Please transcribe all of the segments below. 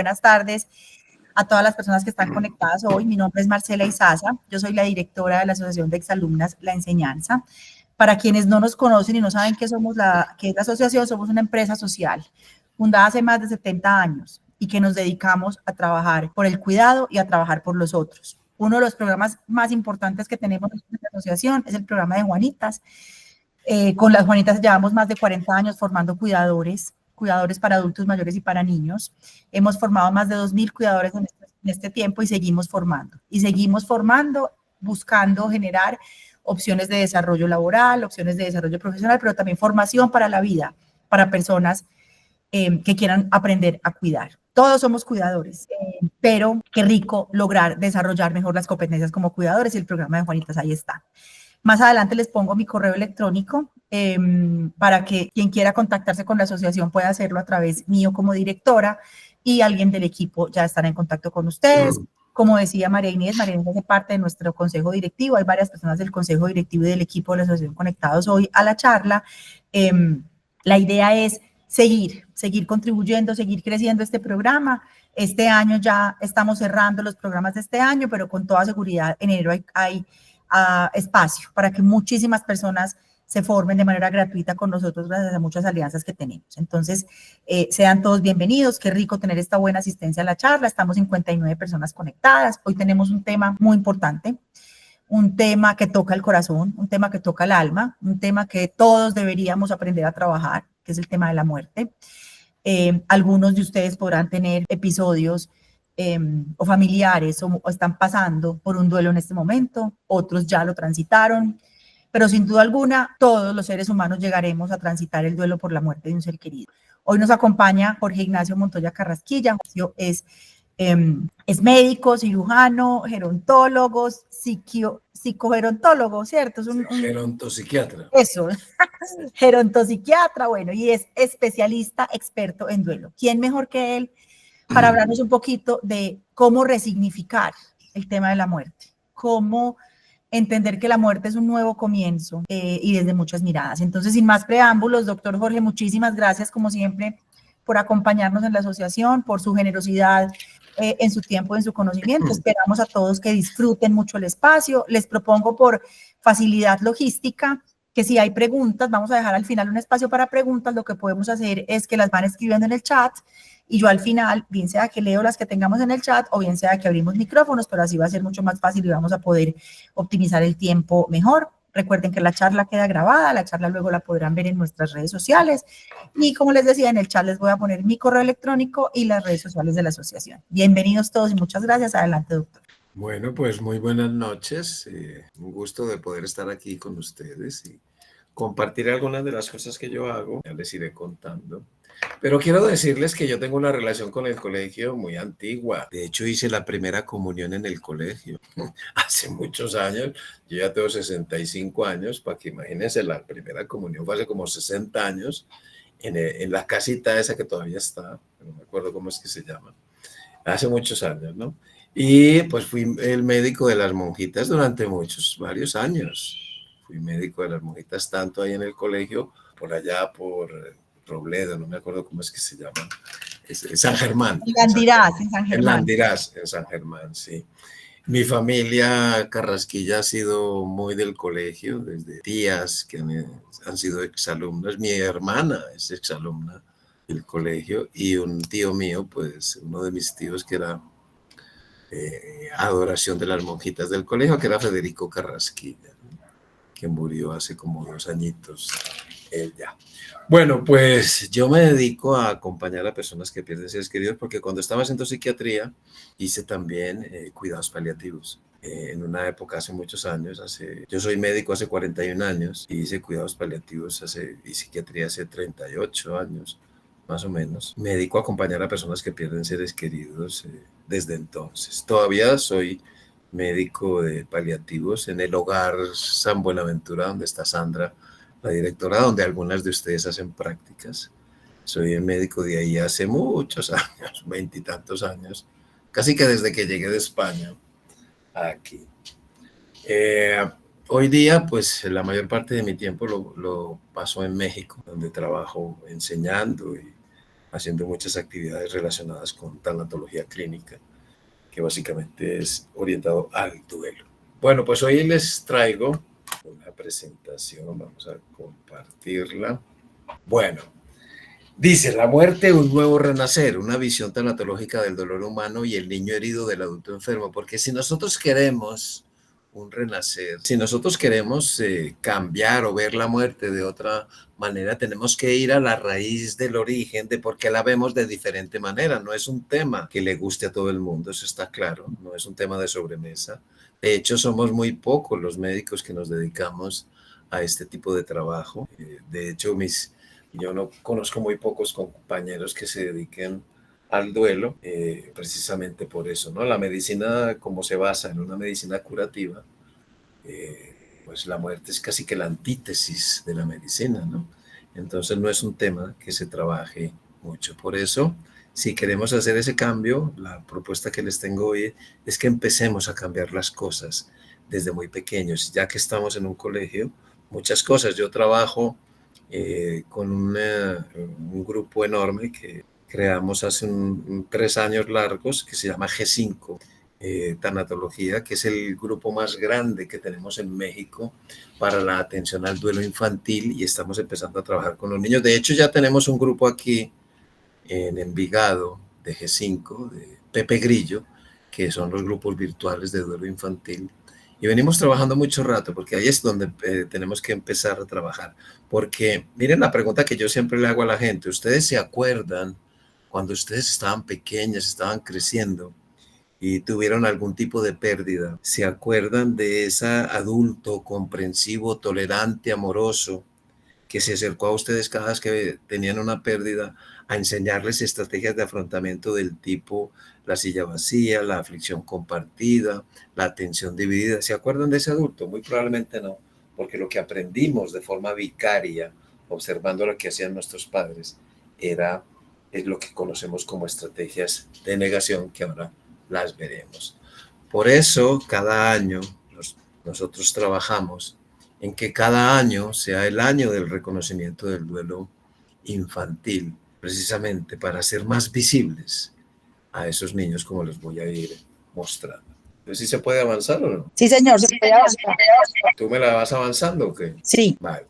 buenas tardes a todas las personas que están conectadas hoy. Mi nombre es Marcela Izaza, yo soy la directora de la Asociación de Exalumnas La Enseñanza. Para quienes no nos conocen y no saben qué es la asociación, somos una empresa social fundada hace más de 70 años y que nos dedicamos a trabajar por el cuidado y a trabajar por los otros. Uno de los programas más importantes que tenemos en la asociación es el programa de Juanitas. Con las Juanitas llevamos más de 40 años formando cuidadores para adultos mayores y para niños. Hemos formado más de 2.000 cuidadores en este tiempo y seguimos formando, buscando generar opciones de desarrollo laboral, opciones de desarrollo profesional, pero también formación para la vida, para personas que quieran aprender a cuidar. Todos somos cuidadores, pero qué rico lograr desarrollar mejor las competencias como cuidadores y el programa de Juanitas ahí está. Más adelante les pongo mi correo electrónico para que quien quiera contactarse con la asociación pueda hacerlo a través mío como directora y alguien del equipo ya estará en contacto con ustedes. Como decía María Inés hace parte de nuestro consejo directivo. Hay varias personas del consejo directivo y del equipo de la asociación conectados hoy a la charla. La idea es seguir contribuyendo, seguir creciendo este programa. Este año ya estamos cerrando los programas de este año, pero con toda seguridad en enero hay espacio para que muchísimas personas se formen de manera gratuita con nosotros gracias a muchas alianzas que tenemos. Entonces, sean todos bienvenidos. Qué rico tener esta buena asistencia a la charla. Estamos 59 personas conectadas. Hoy tenemos un tema muy importante, un tema que toca el corazón, un tema que toca el alma, un tema que todos deberíamos aprender a trabajar, que es el tema de la muerte. Algunos de ustedes podrán tener episodios o familiares o están pasando por un duelo en este momento, otros ya lo transitaron, pero sin duda alguna todos los seres humanos llegaremos a transitar el duelo por la muerte de un ser querido. Hoy nos acompaña Jorge Ignacio Montoya Carrasquilla. Es médico, cirujano, gerontólogo, psicogerontólogo, ¿cierto? Es un gerontopsiquiatra. Eso, gerontopsiquiatra, bueno, y es especialista experto en duelo. ¿Quién mejor que él para hablarnos un poquito de cómo resignificar el tema de la muerte? Cómo entender que la muerte es un nuevo comienzo y desde muchas miradas. Entonces, sin más preámbulos, doctor Jorge, muchísimas gracias, como siempre, por acompañarnos en la asociación, por su generosidad en su tiempo, en su conocimiento. Esperamos a todos que disfruten mucho el espacio. Les propongo por facilidad logística que si hay preguntas, vamos a dejar al final un espacio para preguntas. Lo que podemos hacer es que las van escribiendo en el chat y yo al final, bien sea que leo las que tengamos en el chat o bien sea que abrimos micrófonos, pero así va a ser mucho más fácil y vamos a poder optimizar el tiempo mejor. Recuerden que la charla queda grabada, la charla luego la podrán ver en nuestras redes sociales y como les decía, en el chat les voy a poner mi correo electrónico y las redes sociales de la asociación. Bienvenidos todos y muchas gracias. Adelante, doctor. Bueno, pues muy buenas noches. Un gusto de poder estar aquí con ustedes y compartir algunas de las cosas que yo hago. Ya les iré contando. Pero quiero decirles que yo tengo una relación con el colegio muy antigua. De hecho, hice la primera comunión en el colegio hace muchos años. Yo ya tengo 65 años, para que imagínense, la primera comunión fue hace como 60 años en la casita esa que todavía está, no me acuerdo cómo es que se llama, hace muchos años, ¿no? Y pues fui el médico de las monjitas durante varios años. Fui médico de las monjitas tanto ahí en el colegio, por allá por Robledo, no me acuerdo cómo es que se llama, San Germán. En Landirás, en San Germán. En Landirás, en San Germán, sí. Mi familia Carrasquilla ha sido muy del colegio, desde tías que han sido exalumnas. Mi hermana es exalumna del colegio y un tío mío, pues uno de mis tíos que era adoración de las monjitas del colegio, que era Federico Carrasquilla, que murió hace como 2 añitos él ya. Bueno, pues yo me dedico a acompañar a personas que pierden seres queridos porque cuando estaba haciendo psiquiatría hice también cuidados paliativos. En una época, hace muchos años, yo soy médico hace 41 años y hice cuidados paliativos y psiquiatría hace 38 años, más o menos. Me dedico a acompañar a personas que pierden seres queridos desde entonces. Todavía soy médico de paliativos en el hogar San Buenaventura, donde está Sandra, la directora, donde algunas de ustedes hacen prácticas. Soy el médico de ahí hace muchos años, 20 y tantos años, casi que desde que llegué de España aquí. Hoy día, pues la mayor parte de mi tiempo lo paso en México, donde trabajo enseñando y haciendo muchas actividades relacionadas con tanatología clínica, que básicamente es orientado al duelo. Bueno, pues hoy les traigo una presentación, vamos a compartirla. Bueno, dice: la muerte, un nuevo renacer, una visión tanatológica del dolor humano y el niño herido del adulto enfermo. Porque si nosotros queremos un renacer, si nosotros queremos cambiar o ver la muerte de otra manera, tenemos que ir a la raíz del origen de por qué la vemos de diferente manera. No es un tema que le guste a todo el mundo, eso está claro, no es un tema de sobremesa. De hecho, somos muy pocos los médicos que nos dedicamos a este tipo de trabajo. De hecho, yo no conozco muy pocos compañeros que se dediquen al duelo, precisamente por eso, ¿no? La medicina, como se basa en una medicina curativa, pues la muerte es casi que la antítesis de la medicina, ¿no? Entonces no es un tema que se trabaje mucho. Por eso, si queremos hacer ese cambio, la propuesta que les tengo hoy es que empecemos a cambiar las cosas desde muy pequeños, ya que estamos en un colegio, muchas cosas. Yo trabajo con un grupo enorme que creamos hace 3 años largos, que se llama G5 Tanatología, que es el grupo más grande que tenemos en México para la atención al duelo infantil, y estamos empezando a trabajar con los niños. De hecho, ya tenemos un grupo aquí en Envigado de G5, de Pepe Grillo, que son los grupos virtuales de duelo infantil. Y venimos trabajando mucho rato, porque ahí es donde tenemos que empezar a trabajar. Porque miren la pregunta que yo siempre le hago a la gente: ¿ustedes se acuerdan cuando ustedes estaban pequeñas, estaban creciendo y tuvieron algún tipo de pérdida? ¿Se acuerdan de ese adulto comprensivo, tolerante, amoroso, que se acercó a ustedes cada vez que tenían una pérdida a enseñarles estrategias de afrontamiento del tipo la silla vacía, la aflicción compartida, la atención dividida? ¿Se acuerdan de ese adulto? Muy probablemente no, porque lo que aprendimos de forma vicaria, observando lo que hacían nuestros padres, es lo que conocemos como estrategias de negación, que ahora las veremos. Por eso, cada año nosotros trabajamos en que cada año sea el año del reconocimiento del duelo infantil, precisamente para hacer más visibles a esos niños, como les voy a ir mostrando. Entonces, ¿sí se puede avanzar o no? Sí, señor, se puede avanzar. ¿Tú me la vas avanzando o qué? Sí. Vale.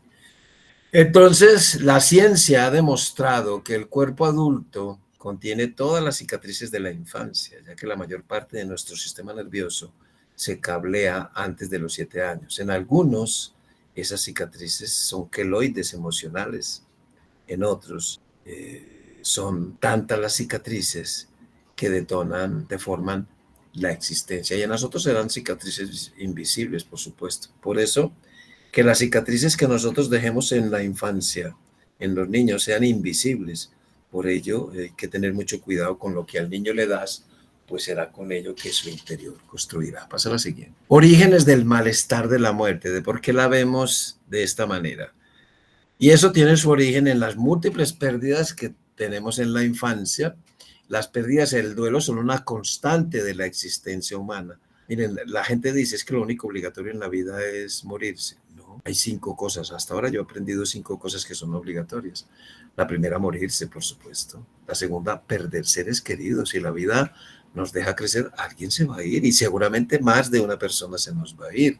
Entonces, la ciencia ha demostrado que el cuerpo adulto contiene todas las cicatrices de la infancia, ya que la mayor parte de nuestro sistema nervioso se cablea antes de los 7 años. En algunos, esas cicatrices son queloides emocionales. En otros, son tantas las cicatrices que deforman la existencia. Y en nosotros serán cicatrices invisibles, por supuesto. Por eso, que las cicatrices que nosotros dejemos en la infancia, en los niños, sean invisibles. Por ello, hay que tener mucho cuidado con lo que al niño le das, pues será con ello que su interior construirá. Pasa a la siguiente. Orígenes del malestar de la muerte, de por qué la vemos de esta manera. Y eso tiene su origen en las múltiples pérdidas que tenemos en la infancia. Las pérdidas y el duelo son una constante de la existencia humana. Miren, la gente dice: es que lo único obligatorio en la vida es morirse. No, hay 5 cosas. Hasta ahora yo he aprendido 5 cosas que son obligatorias. La primera, morirse, por supuesto. La segunda, perder seres queridos. Si la vida nos deja crecer, alguien se va a ir, y seguramente más de una persona se nos va a ir.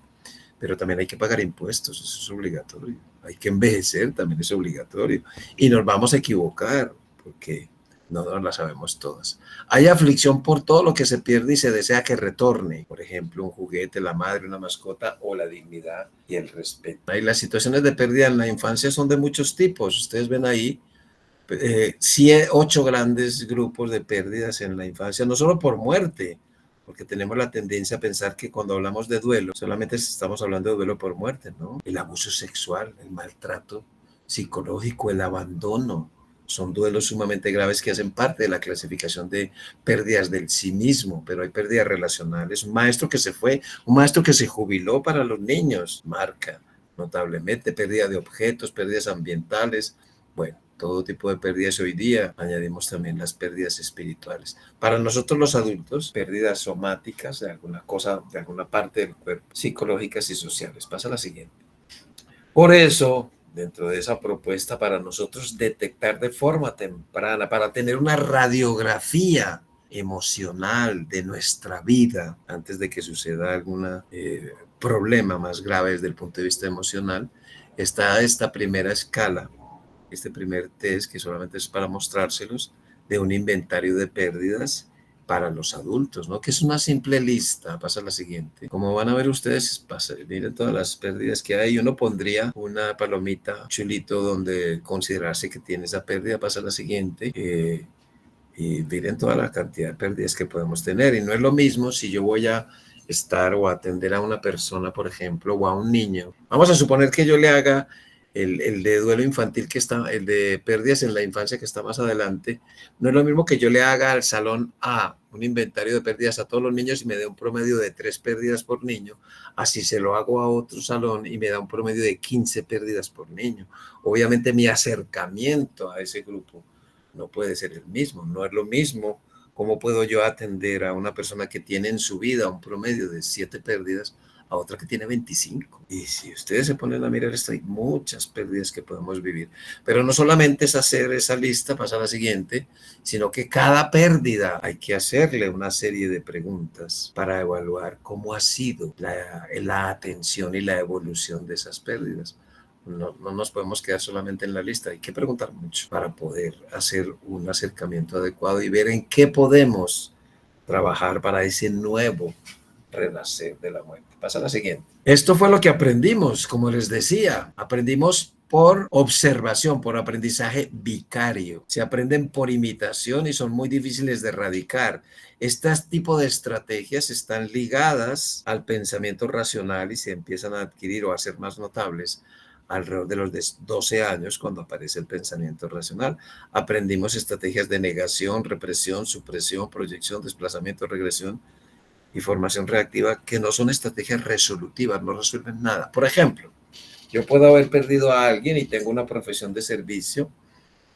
Pero también hay que pagar impuestos, eso es obligatorio. Hay que envejecer, también es obligatorio. Y nos vamos a equivocar, porque no nos la sabemos todas. Hay aflicción por todo lo que se pierde y se desea que retorne. Por ejemplo, un juguete, la madre, una mascota, o la dignidad y el respeto. Y las situaciones de pérdida en la infancia son de muchos tipos. Ustedes ven ahí 8 grandes grupos de pérdidas en la infancia, no solo por muerte, porque tenemos la tendencia a pensar que cuando hablamos de duelo, solamente estamos hablando de duelo por muerte, ¿no? El abuso sexual, el maltrato psicológico, el abandono, son duelos sumamente graves que hacen parte de la clasificación de pérdidas del sí mismo. Pero hay pérdidas relacionales. Un maestro que se fue, un maestro que se jubiló para los niños, marca notablemente. Pérdida de objetos, pérdidas ambientales, bueno, todo tipo de pérdidas. Hoy día añadimos también las pérdidas espirituales. Para nosotros los adultos, pérdidas somáticas de alguna cosa, de alguna parte del cuerpo, psicológicas y sociales. Pasa a la siguiente. Por eso, dentro de esa propuesta para nosotros detectar de forma temprana, para tener una radiografía emocional de nuestra vida antes de que suceda algún problema más grave desde el punto de vista emocional, está esta primera escala, este primer test que solamente es para mostrárselos, de un inventario de pérdidas para los adultos, ¿no? Que es una simple lista. Pasa a la siguiente. Como van a ver ustedes, miren todas las pérdidas que hay. Uno pondría una palomita chulito donde considerarse que tiene esa pérdida. Pasa a la siguiente. Y miren toda la cantidad de pérdidas que podemos tener. Y no es lo mismo si yo voy a estar o atender a una persona, por ejemplo, o a un niño. Vamos a suponer que yo le haga el de duelo infantil, que está, el de pérdidas en la infancia, que está más adelante. No es lo mismo que yo le haga al salón A un inventario de pérdidas a todos los niños y me dé un promedio de 3 pérdidas por niño, así se lo hago a otro salón y me da un promedio de 15 pérdidas por niño. Obviamente mi acercamiento a ese grupo no puede ser el mismo, no es lo mismo. ¿Cómo puedo yo atender a una persona que tiene en su vida un promedio de 7 pérdidas a otra que tiene 25? Y si ustedes se ponen a mirar esto, hay muchas pérdidas que podemos vivir. Pero no solamente es hacer esa lista, pasar a la siguiente, sino que cada pérdida hay que hacerle una serie de preguntas para evaluar cómo ha sido la atención y la evolución de esas pérdidas. No nos podemos quedar solamente en la lista, hay que preguntar mucho para poder hacer un acercamiento adecuado y ver en qué podemos trabajar para ese nuevo renacer de la muerte. Pasa a la siguiente. Esto fue lo que aprendimos, como les decía, aprendimos por observación, por aprendizaje vicario. Se aprenden por imitación y son muy difíciles de erradicar. Este tipo de estrategias están ligadas al pensamiento racional y se empiezan a adquirir o a ser más notables alrededor de los 12 años, cuando aparece el pensamiento racional. Aprendimos estrategias de negación, represión, supresión, proyección, desplazamiento, regresión y formación reactiva, que no son estrategias resolutivas, no resuelven nada. Por ejemplo, yo puedo haber perdido a alguien y tengo una profesión de servicio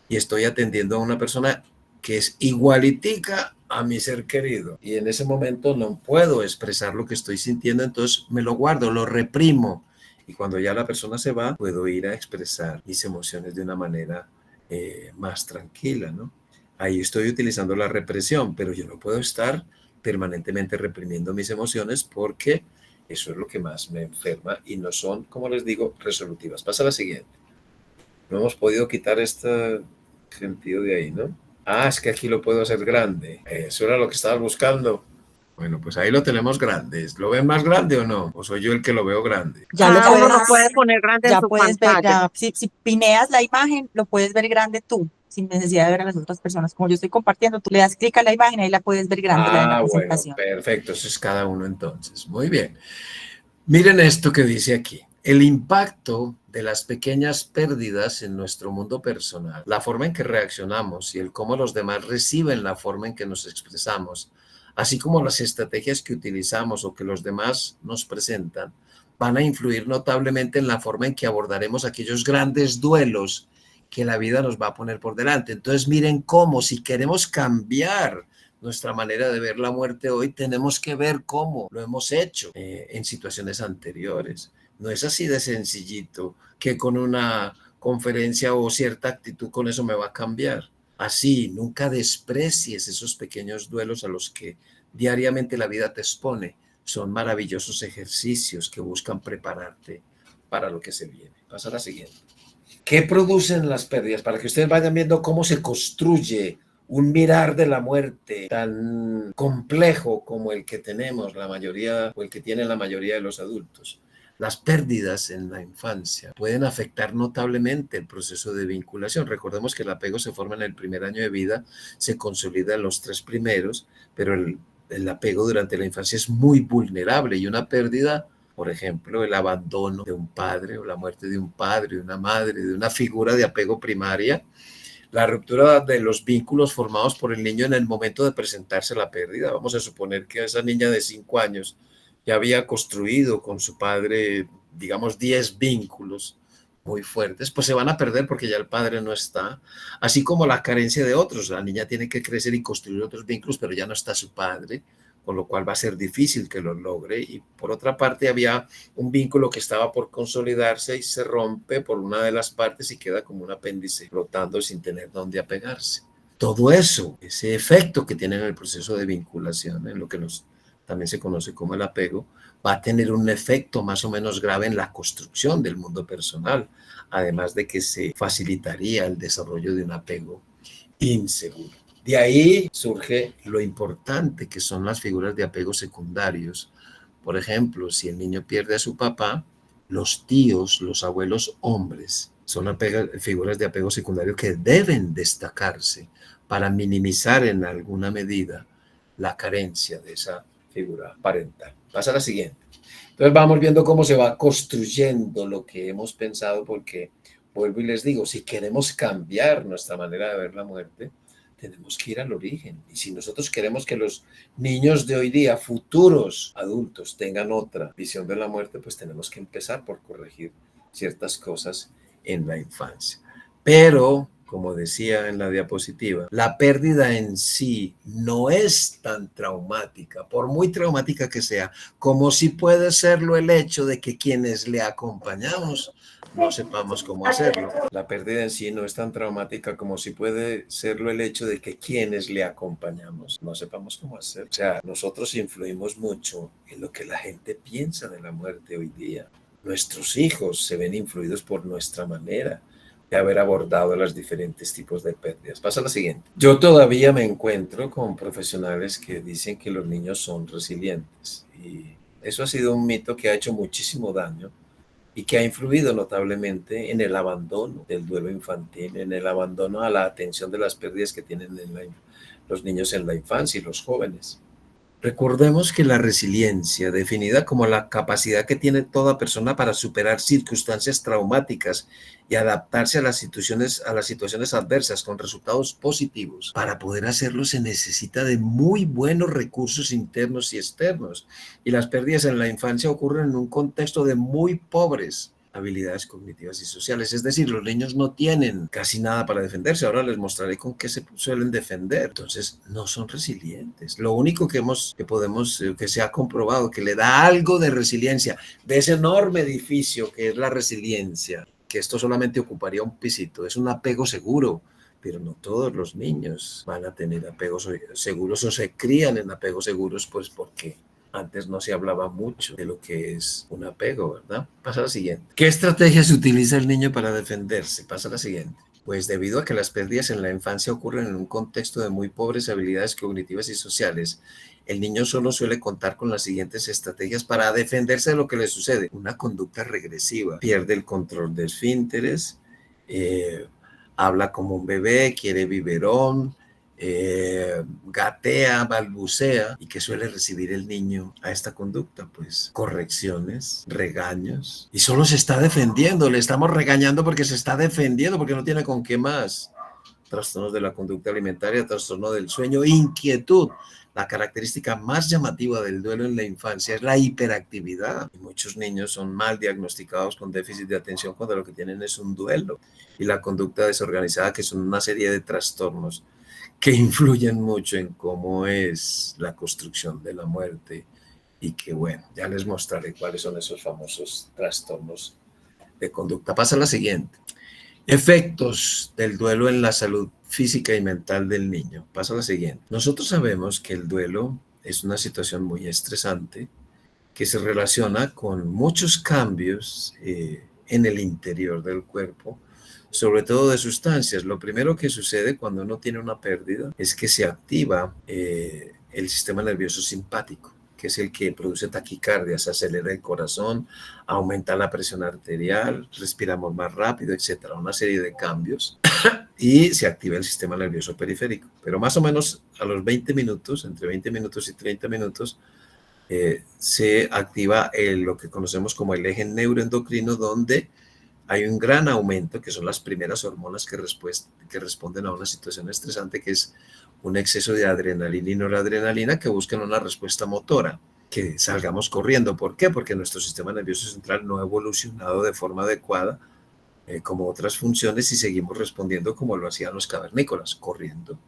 y estoy atendiendo a una persona que es igualitica a mi ser querido. Y en ese momento no puedo expresar lo que estoy sintiendo, entonces me lo guardo, lo reprimo. Y cuando ya la persona se va, puedo ir a expresar mis emociones de una manera más tranquila, ¿no? Ahí estoy utilizando la represión, pero yo no puedo estar permanentemente reprimiendo mis emociones porque eso es lo que más me enferma y no son, como les digo, resolutivas. Pasa a la siguiente. No hemos podido quitar este sentido de ahí, ¿no? Ah, es que aquí lo puedo hacer grande. Eso era lo que estabas buscando. Bueno, pues ahí lo tenemos grande. ¿Lo ven más grande o no? ¿O soy yo el que lo veo grande? Ya lo Cada uno lo puedes, puede poner grande en ya su puedes ver, pantalla. si pineas la imagen, lo puedes ver grande tú, sin necesidad de ver a las otras personas. Como yo estoy compartiendo, tú le das clic a la imagen y ahí la puedes ver grande, la de la Bueno, presentación. perfecto. Eso es cada uno entonces. Muy bien. Miren esto que dice aquí. El impacto de las pequeñas pérdidas en nuestro mundo personal, la forma en que reaccionamos y el cómo los demás reciben la forma en que nos expresamos, así como las estrategias que utilizamos o que los demás nos presentan, van a influir notablemente en la forma en que abordaremos aquellos grandes duelos que la vida nos va a poner por delante. Entonces miren cómo, si queremos cambiar nuestra manera de ver la muerte hoy, tenemos que ver cómo lo hemos hecho en situaciones anteriores. No es así de sencillito que con una conferencia o cierta actitud con eso me va a cambiar. Así, nunca desprecies esos pequeños duelos a los que diariamente la vida te expone. Son maravillosos ejercicios que buscan prepararte para lo que se viene. Pasa a la siguiente. ¿Qué producen las pérdidas? Para que ustedes vayan viendo cómo se construye un mirar de la muerte tan complejo como el que tenemos la mayoría o el que tiene la mayoría de los adultos. Las pérdidas en la infancia pueden afectar notablemente el proceso de vinculación. Recordemos que el apego se forma en el primer año de vida, se consolida en los 3 primeros, pero el apego durante la infancia es muy vulnerable y una pérdida, por ejemplo, el abandono de un padre o la muerte de un padre, de una madre, de una figura de apego primaria, la ruptura de los vínculos formados por el niño en el momento de presentarse la pérdida. Vamos a suponer que esa niña de 5 años ya había construido con su padre, digamos, 10 vínculos muy fuertes, pues se van a perder porque ya el padre no está, así como la carencia de otros. La niña tiene que crecer y construir otros vínculos, pero ya no está su padre, con lo cual va a ser difícil que lo logre. Y por otra parte había un vínculo que estaba por consolidarse y se rompe por una de las partes y queda como un apéndice flotando sin tener dónde apegarse. Todo eso, ese efecto que tiene en el proceso de vinculación, en lo que también se conoce como el apego, va a tener un efecto más o menos grave en la construcción del mundo personal, además de que se facilitaría el desarrollo de un apego inseguro. De ahí surge lo importante que son las figuras de apego secundarios. Por ejemplo, si el niño pierde a su papá, los tíos, los abuelos hombres, son figuras de apego secundario que deben destacarse para minimizar en alguna medida la carencia de esa figura parental. Pasa a la siguiente. Entonces vamos viendo cómo se va construyendo lo que hemos pensado, porque vuelvo y les digo, si queremos cambiar nuestra manera de ver la muerte, tenemos que ir al origen. Y si nosotros queremos que los niños de hoy día, futuros adultos, tengan otra visión de la muerte, pues tenemos que empezar por corregir ciertas cosas en la infancia. Pero, como decía en la diapositiva, la pérdida en sí no es tan traumática, por muy traumática que sea, como si puede serlo el hecho de que quienes le acompañamos no sepamos cómo hacerlo. La pérdida en sí no es tan traumática como si puede serlo el hecho de que quienes le acompañamos no sepamos cómo hacerlo. O sea, nosotros influimos mucho en lo que la gente piensa de la muerte hoy día. Nuestros hijos se ven influidos por nuestra manera de haber abordado los diferentes tipos de pérdidas. Pasa a la siguiente. Yo todavía me encuentro con profesionales que dicen que los niños son resilientes, y eso ha sido un mito que ha hecho muchísimo daño y que ha influido notablemente en el abandono del duelo infantil, en el abandono a la atención de las pérdidas que tienen los niños en la infancia y los jóvenes. Recordemos que la resiliencia, definida como la capacidad que tiene toda persona para superar circunstancias traumáticas y adaptarse a las situaciones adversas con resultados positivos, para poder hacerlo se necesita de muy buenos recursos internos y externos. Y las pérdidas en la infancia ocurren en un contexto de muy pobres habilidades cognitivas y sociales. Es decir, los niños no tienen casi nada para defenderse. Ahora les mostraré con qué se suelen defender. Entonces, no son resilientes. Lo único que se ha comprobado que le da algo de resiliencia, de ese enorme edificio que es la resiliencia, que esto solamente ocuparía un pisito, es un apego seguro. Pero no todos los niños van a tener apegos seguros o se crían en apegos seguros, pues porque antes no se hablaba mucho de lo que es un apego, ¿verdad? Pasa a la siguiente. ¿Qué estrategias utiliza el niño para defenderse? Pasa a la siguiente. Pues debido a que las pérdidas en la infancia ocurren en un contexto de muy pobres habilidades cognitivas y sociales, el niño solo suele contar con las siguientes estrategias para defenderse de lo que le sucede. Una conducta regresiva. Pierde el control de esfínteres, habla como un bebé, quiere biberón, gatea, balbucea. ¿Y qué suele recibir el niño a esta conducta? Pues correcciones, regaños, y solo se está defendiendo. Le estamos regañando porque se está defendiendo, porque no tiene con qué más. Trastornos de la conducta alimentaria, trastorno del sueño, inquietud. La característica más llamativa del duelo en la infancia es la hiperactividad. Y muchos niños son mal diagnosticados con déficit de atención cuando lo que tienen es un duelo. Y la conducta desorganizada, que son una serie de trastornos que influyen mucho en cómo es la construcción de la muerte, y que, bueno, ya les mostraré cuáles son esos famosos trastornos de conducta. Pasa a la siguiente. Efectos del duelo en la salud física y mental del niño. Pasa a la siguiente. Nosotros sabemos que el duelo es una situación muy estresante que se relaciona con muchos cambios en el interior del cuerpo, sobre todo de sustancias. Lo primero que sucede cuando uno tiene una pérdida es que se activa el sistema nervioso simpático, que es el que produce taquicardia, se acelera el corazón, aumenta la presión arterial, respiramos más rápido, etcétera, una serie de cambios, y se activa el sistema nervioso periférico. Pero más o menos a los 20 minutos, entre 20 minutos y 30 minutos, se activa lo que conocemos como el eje neuroendocrino, donde hay un gran aumento, que son las primeras hormonas que responden a una situación estresante, que es un exceso de adrenalina y noradrenalina, que buscan una respuesta motora, que salgamos corriendo. ¿Por qué? Porque nuestro sistema nervioso central no ha evolucionado de forma adecuada como otras funciones, y seguimos respondiendo como lo hacían los cavernícolas, corriendo.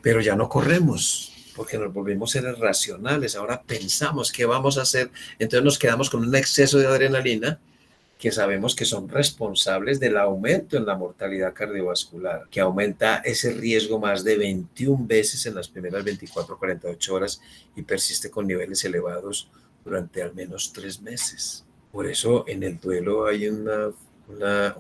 Pero ya no corremos. porque nos volvimos seres racionales. Ahora pensamos qué vamos a hacer, entonces nos quedamos con un exceso de adrenalina que sabemos que son responsables del aumento en la mortalidad cardiovascular, que aumenta ese riesgo más de 21 veces en las primeras 24 o 48 horas y persiste con niveles elevados durante al menos 3 meses. Por eso en el duelo hay un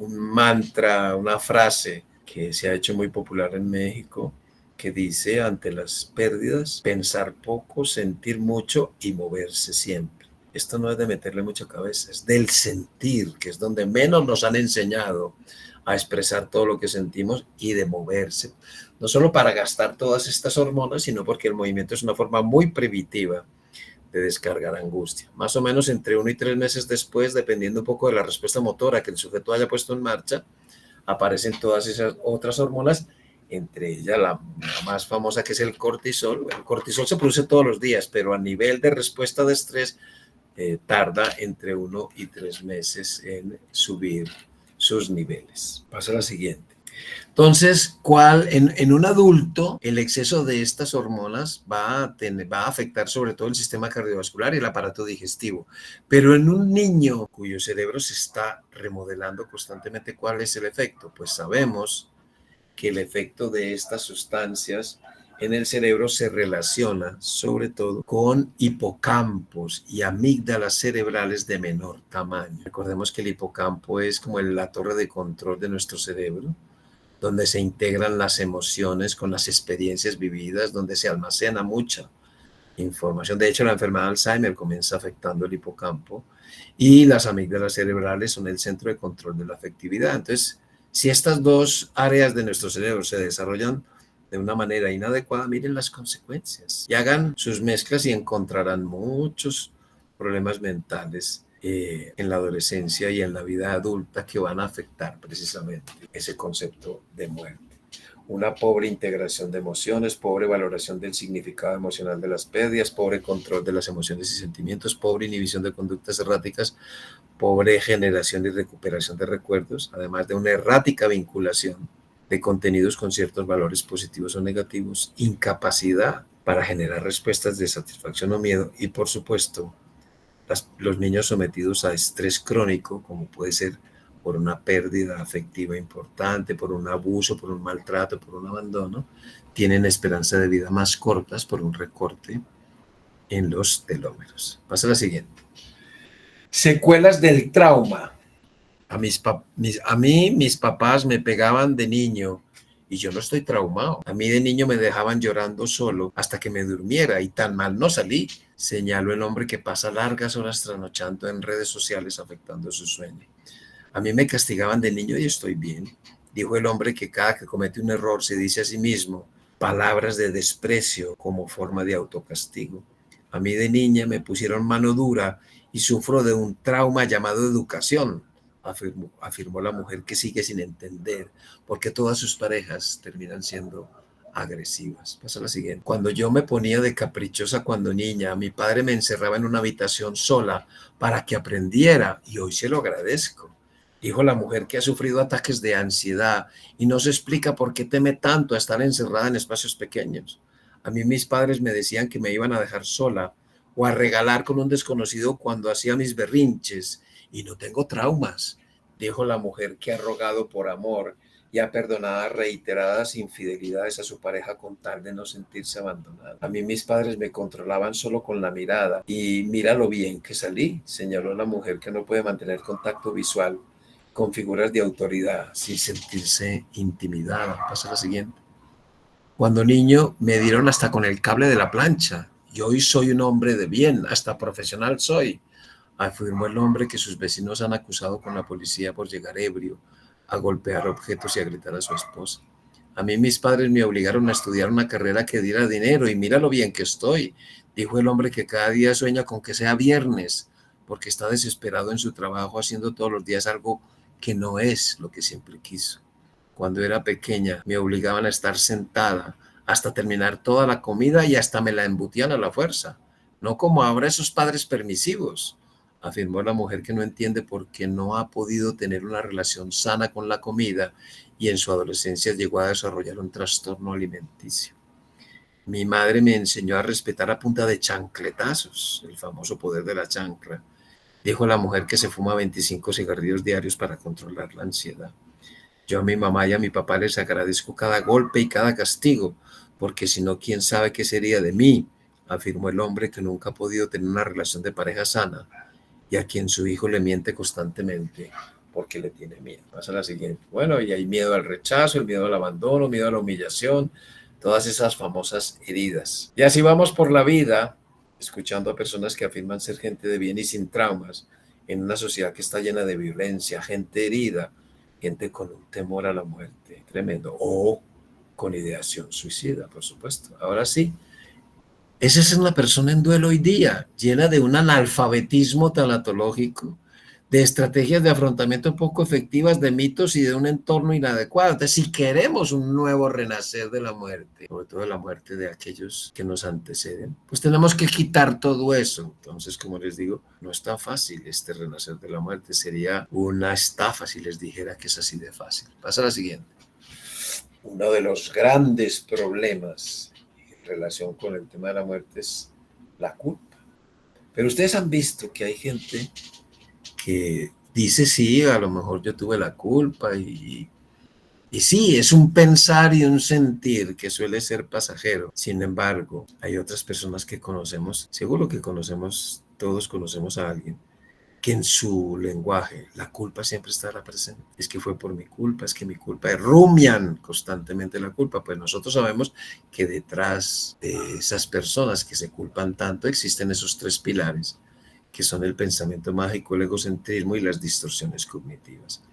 mantra, una frase que se ha hecho muy popular en México, que dice: ante las pérdidas, pensar poco, sentir mucho y moverse siempre. Esto no es de meterle mucha cabeza, es del sentir, que es donde menos nos han enseñado a expresar todo lo que sentimos, y de moverse. No solo para gastar todas estas hormonas, sino porque el movimiento es una forma muy primitiva de descargar angustia. Más o menos entre 1 y 3 meses después, dependiendo un poco de la respuesta motora que el sujeto haya puesto en marcha, aparecen todas esas otras hormonas, entre ellas la más famosa, que es el cortisol. El cortisol se produce todos los días, pero a nivel de respuesta de estrés tarda entre 1 y 3 meses en subir sus niveles. Pasa a la siguiente. Entonces, en un adulto, el exceso de estas hormonas va a afectar sobre todo el sistema cardiovascular y el aparato digestivo. Pero en un niño cuyo cerebro se está remodelando constantemente, ¿cuál es el efecto? Pues sabemos que el efecto de estas sustancias en el cerebro se relaciona sobre todo con hipocampos y amígdalas cerebrales de menor tamaño. Recordemos que el hipocampo es como la torre de control de nuestro cerebro, donde se integran las emociones con las experiencias vividas, donde se almacena mucha información. De hecho, la enfermedad de Alzheimer comienza afectando el hipocampo, y las amígdalas cerebrales son el centro de control de la afectividad. Entonces, si estas dos áreas de nuestro cerebro se desarrollan de una manera inadecuada, miren las consecuencias y hagan sus mezclas y encontrarán muchos problemas mentales en la adolescencia y en la vida adulta, que van a afectar precisamente ese concepto de muerte. Una pobre integración de emociones, pobre valoración del significado emocional de las pérdidas, pobre control de las emociones y sentimientos, pobre inhibición de conductas erráticas, pobre generación y recuperación de recuerdos, además de una errática vinculación de contenidos con ciertos valores positivos o negativos, incapacidad para generar respuestas de satisfacción o miedo, y por supuesto, los niños sometidos a estrés crónico, como puede ser por una pérdida afectiva importante, por un abuso, por un maltrato, por un abandono, tienen esperanza de vida más cortas por un recorte en los telómeros. Pasa a la siguiente. Secuelas del trauma. A mí mis papás me pegaban de niño y yo no estoy traumado. A mí de niño me dejaban llorando solo hasta que me durmiera y tan mal no salí, señaló el hombre que pasa largas horas trasnochando en redes sociales afectando su sueño. A mí me castigaban de niño y estoy bien, dijo el hombre que cada que comete un error se dice a sí mismo palabras de desprecio como forma de autocastigo. A mí de niña me pusieron mano dura y sufro de un trauma llamado educación, afirmó la mujer, que sigue sin entender por qué todas sus parejas terminan siendo agresivas. Pasa a la siguiente. Cuando yo me ponía de caprichosa cuando niña, mi padre me encerraba en una habitación sola para que aprendiera, y hoy se lo agradezco. Dijo la mujer, que ha sufrido ataques de ansiedad y no se explica por qué teme tanto a estar encerrada en espacios pequeños. A mí mis padres me decían que me iban a dejar sola o a regalar con un desconocido cuando hacía mis berrinches, y no tengo traumas, dijo la mujer, que ha rogado por amor y ha perdonado reiteradas infidelidades a su pareja con tal de no sentirse abandonada. A mí mis padres me controlaban solo con la mirada y mira lo bien que salí, señaló la mujer, que no puede mantener contacto visual con figuras de autoridad sin sentirse intimidada. Pasa a la siguiente. Cuando niño me dieron hasta con el cable de la plancha y hoy soy un hombre de bien, hasta profesional soy, afirmó el hombre, que sus vecinos han acusado con la policía por llegar ebrio, a golpear objetos y a gritar a su esposa. A mí mis padres me obligaron a estudiar una carrera que diera dinero y mira lo bien que estoy, dijo el hombre, que cada día sueña con que sea viernes, porque está desesperado en su trabajo, haciendo todos los días algo que no es lo que siempre quiso. Cuando era pequeña me obligaban a estar sentada hasta terminar toda la comida y hasta me la embutían a la fuerza, no como ahora esos padres permisivos, afirmó la mujer, que no entiende por qué no ha podido tener una relación sana con la comida y en su adolescencia llegó a desarrollar un trastorno alimenticio. Mi madre me enseñó a respetar a punta de chancletazos, el famoso poder de la chancla. Dijo la mujer que se fuma 25 cigarrillos diarios para controlar la ansiedad. Yo a mi mamá y a mi papá les agradezco cada golpe y cada castigo, porque si no, quién sabe qué sería de mí, afirmó el hombre que nunca ha podido tener una relación de pareja sana y a quien su hijo le miente constantemente porque le tiene miedo. Pasa la siguiente. Bueno, y hay miedo al rechazo, el miedo al abandono, miedo a la humillación, todas esas famosas heridas. Y así vamos por la vida, escuchando a personas que afirman ser gente de bien y sin traumas, en una sociedad que está llena de violencia, gente herida, gente con un temor a la muerte tremendo, o con ideación suicida, por supuesto. Ahora sí, esa es una persona en duelo hoy día, llena de un analfabetismo tanatológico, de estrategias de afrontamiento poco efectivas, de mitos y de un entorno inadecuado. Entonces, si queremos un nuevo renacer de la muerte, sobre todo de la muerte de aquellos que nos anteceden, pues tenemos que quitar todo eso. Entonces, como les digo, no es tan fácil este renacer de la muerte. Sería una estafa si les dijera que es así de fácil. Pasa a la siguiente. Uno de los grandes problemas en relación con el tema de la muerte es la culpa. Pero ustedes han visto que hay gente que dice, sí, a lo mejor yo tuve la culpa y sí, es un pensar y un sentir que suele ser pasajero. Sin embargo, hay otras personas que conocemos, seguro que conocemos, todos conocemos a alguien, que en su lenguaje la culpa siempre estará presente. Es que fue por mi culpa, es que mi culpa, rumian constantemente la culpa. Pues nosotros sabemos que detrás de esas personas que se culpan tanto existen esos tres pilares, que son el pensamiento mágico, el egocentrismo y las distorsiones cognitivas.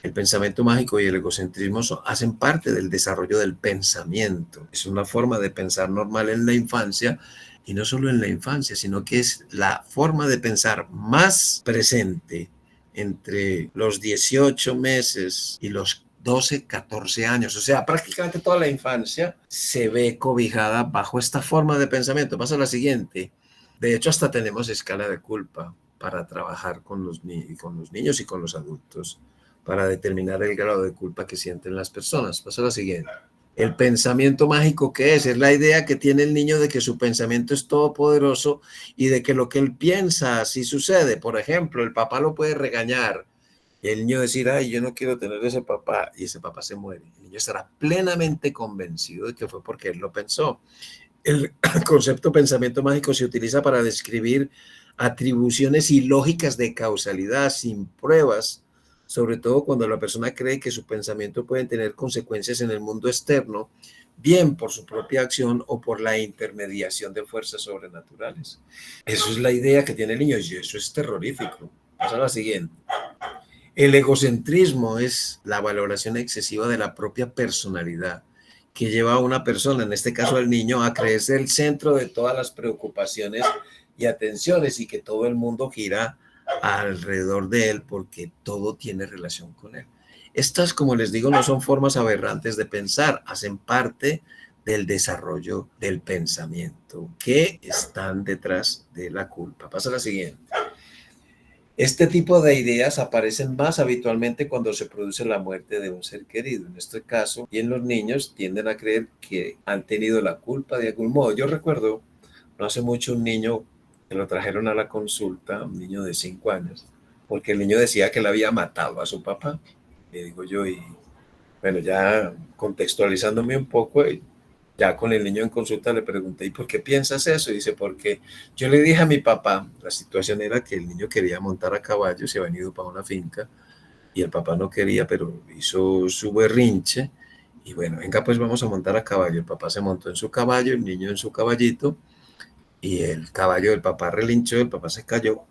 El pensamiento mágico y el egocentrismo hacen parte del desarrollo del pensamiento. Es una forma de pensar normal en la infancia, y no solo en la infancia, sino que es la forma de pensar más presente entre los 18 meses y los 12, 14 años. O sea, prácticamente toda la infancia se ve cobijada bajo esta forma de pensamiento. Pasa a la siguiente. De hecho, hasta tenemos escala de culpa para trabajar con los niños y con los adultos, para determinar el grado de culpa que sienten las personas. Pasa a la siguiente. El pensamiento mágico, ¿qué es? Es la idea que tiene el niño de que su pensamiento es todopoderoso y de que lo que él piensa así sucede. Por ejemplo, el papá lo puede regañar y el niño decir, ay, yo no quiero tener ese papá, y ese papá se muere. El niño estará plenamente convencido de que fue porque él lo pensó. El concepto pensamiento mágico se utiliza para describir atribuciones ilógicas de causalidad sin pruebas, sobre todo cuando la persona cree que su pensamiento puede tener consecuencias en el mundo externo, bien por su propia acción o por la intermediación de fuerzas sobrenaturales. Eso es la idea que tiene el niño y eso es terrorífico. Pasa a la siguiente. El egocentrismo es la valoración excesiva de la propia personalidad, que lleva a una persona, en este caso al niño, a creerse el centro de todas las preocupaciones y atenciones y que todo el mundo gira alrededor de él porque todo tiene relación con él. Estas, como les digo, no son formas aberrantes de pensar, hacen parte del desarrollo del pensamiento que están detrás de la culpa. Pasa a la siguiente. Este tipo de ideas aparecen más habitualmente cuando se produce la muerte de un ser querido. En este caso, y en los niños tienden a creer que han tenido la culpa de algún modo. Yo recuerdo, no hace mucho, un niño que lo trajeron a la consulta, un niño de 5 años, porque el niño decía que le había matado a su papá. Le digo yo, y bueno, ya contextualizándome un poco, ya con el niño en consulta le pregunté, ¿y por qué piensas eso? Y dice, porque yo le dije a mi papá, la situación era que el niño quería montar a caballo, se había ido para una finca y el papá no quería, pero hizo su berrinche y bueno, venga, pues vamos a montar a caballo. El papá se montó en su caballo, el niño en su caballito y el caballo del papá relinchó, el papá se cayó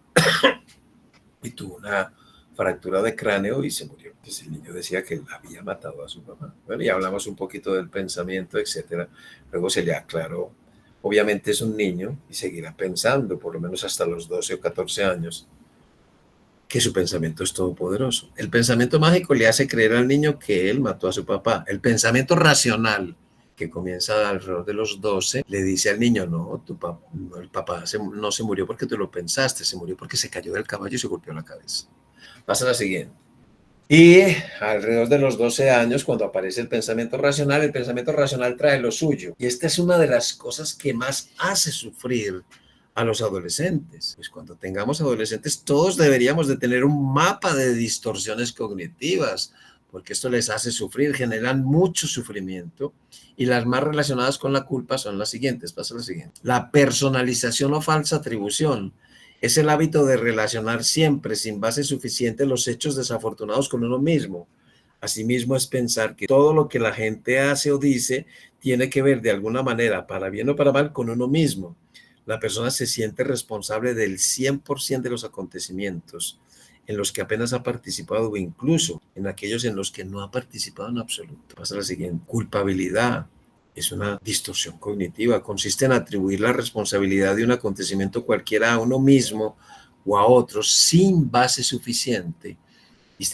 y tuvo una fractura de cráneo y se murió. Entonces el niño decía que él había matado a su papá. Bueno, y hablamos un poquito del pensamiento, etcétera. Luego se le aclaró. Obviamente es un niño y seguirá pensando, por lo menos hasta los 12 o 14 años, que su pensamiento es todopoderoso. El pensamiento mágico le hace creer al niño que él mató a su papá. El pensamiento racional, que comienza alrededor de los 12, le dice al niño, no, el papá no se murió porque tú lo pensaste, se murió porque se cayó del caballo y se golpeó la cabeza. Pasa a la siguiente. Y alrededor de los 12 años, cuando aparece el pensamiento racional trae lo suyo. Y esta es una de las cosas que más hace sufrir a los adolescentes. Pues cuando tengamos adolescentes, todos deberíamos de tener un mapa de distorsiones cognitivas, porque esto les hace sufrir, generan mucho sufrimiento. Y las más relacionadas con la culpa son las siguientes. Pasa la siguiente. La personalización o falsa atribución. Es el hábito de relacionar siempre sin base suficiente los hechos desafortunados con uno mismo. Asimismo es pensar que todo lo que la gente hace o dice tiene que ver de alguna manera, para bien o para mal, con uno mismo. La persona se siente responsable del 100% de los acontecimientos en los que apenas ha participado o incluso en aquellos en los que no ha participado en absoluto. Pasa la siguiente. Culpabilidad. Es una distorsión cognitiva, consiste en atribuir la responsabilidad de un acontecimiento cualquiera a uno mismo o a otros sin base suficiente y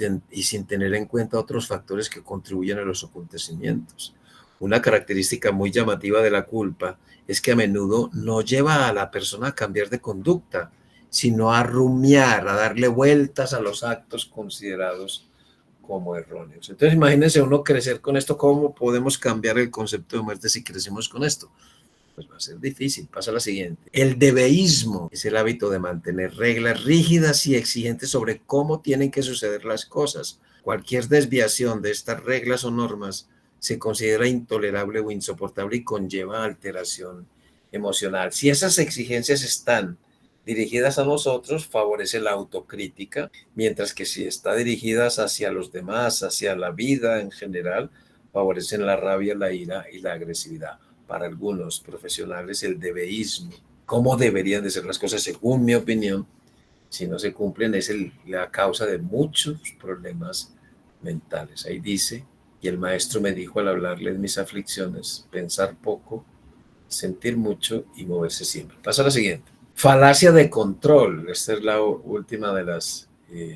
sin tener en cuenta otros factores que contribuyen a los acontecimientos. Una característica muy llamativa de la culpa es que a menudo no lleva a la persona a cambiar de conducta, sino a rumiar, a darle vueltas a los actos considerados como erróneos. Entonces, imagínense uno crecer con esto, ¿cómo podemos cambiar el concepto de muerte si crecimos con esto? Pues va a ser difícil. Pasa a la siguiente. El debeísmo es el hábito de mantener reglas rígidas y exigentes sobre cómo tienen que suceder las cosas. Cualquier desviación de estas reglas o normas se considera intolerable o insoportable y conlleva alteración emocional. Si esas exigencias están dirigidas a nosotros, favorece la autocrítica, mientras que si está dirigidas hacia los demás, hacia la vida en general, favorecen la rabia, la ira y la agresividad. Para algunos profesionales, el debeísmo, cómo deberían de ser las cosas, según mi opinión, si no se cumplen, es la causa de muchos problemas mentales. Ahí dice, y el maestro me dijo al hablarle de mis aflicciones, pensar poco, sentir mucho y moverse siempre. Pasa a la siguiente. Falacia de control. Esta es la última de las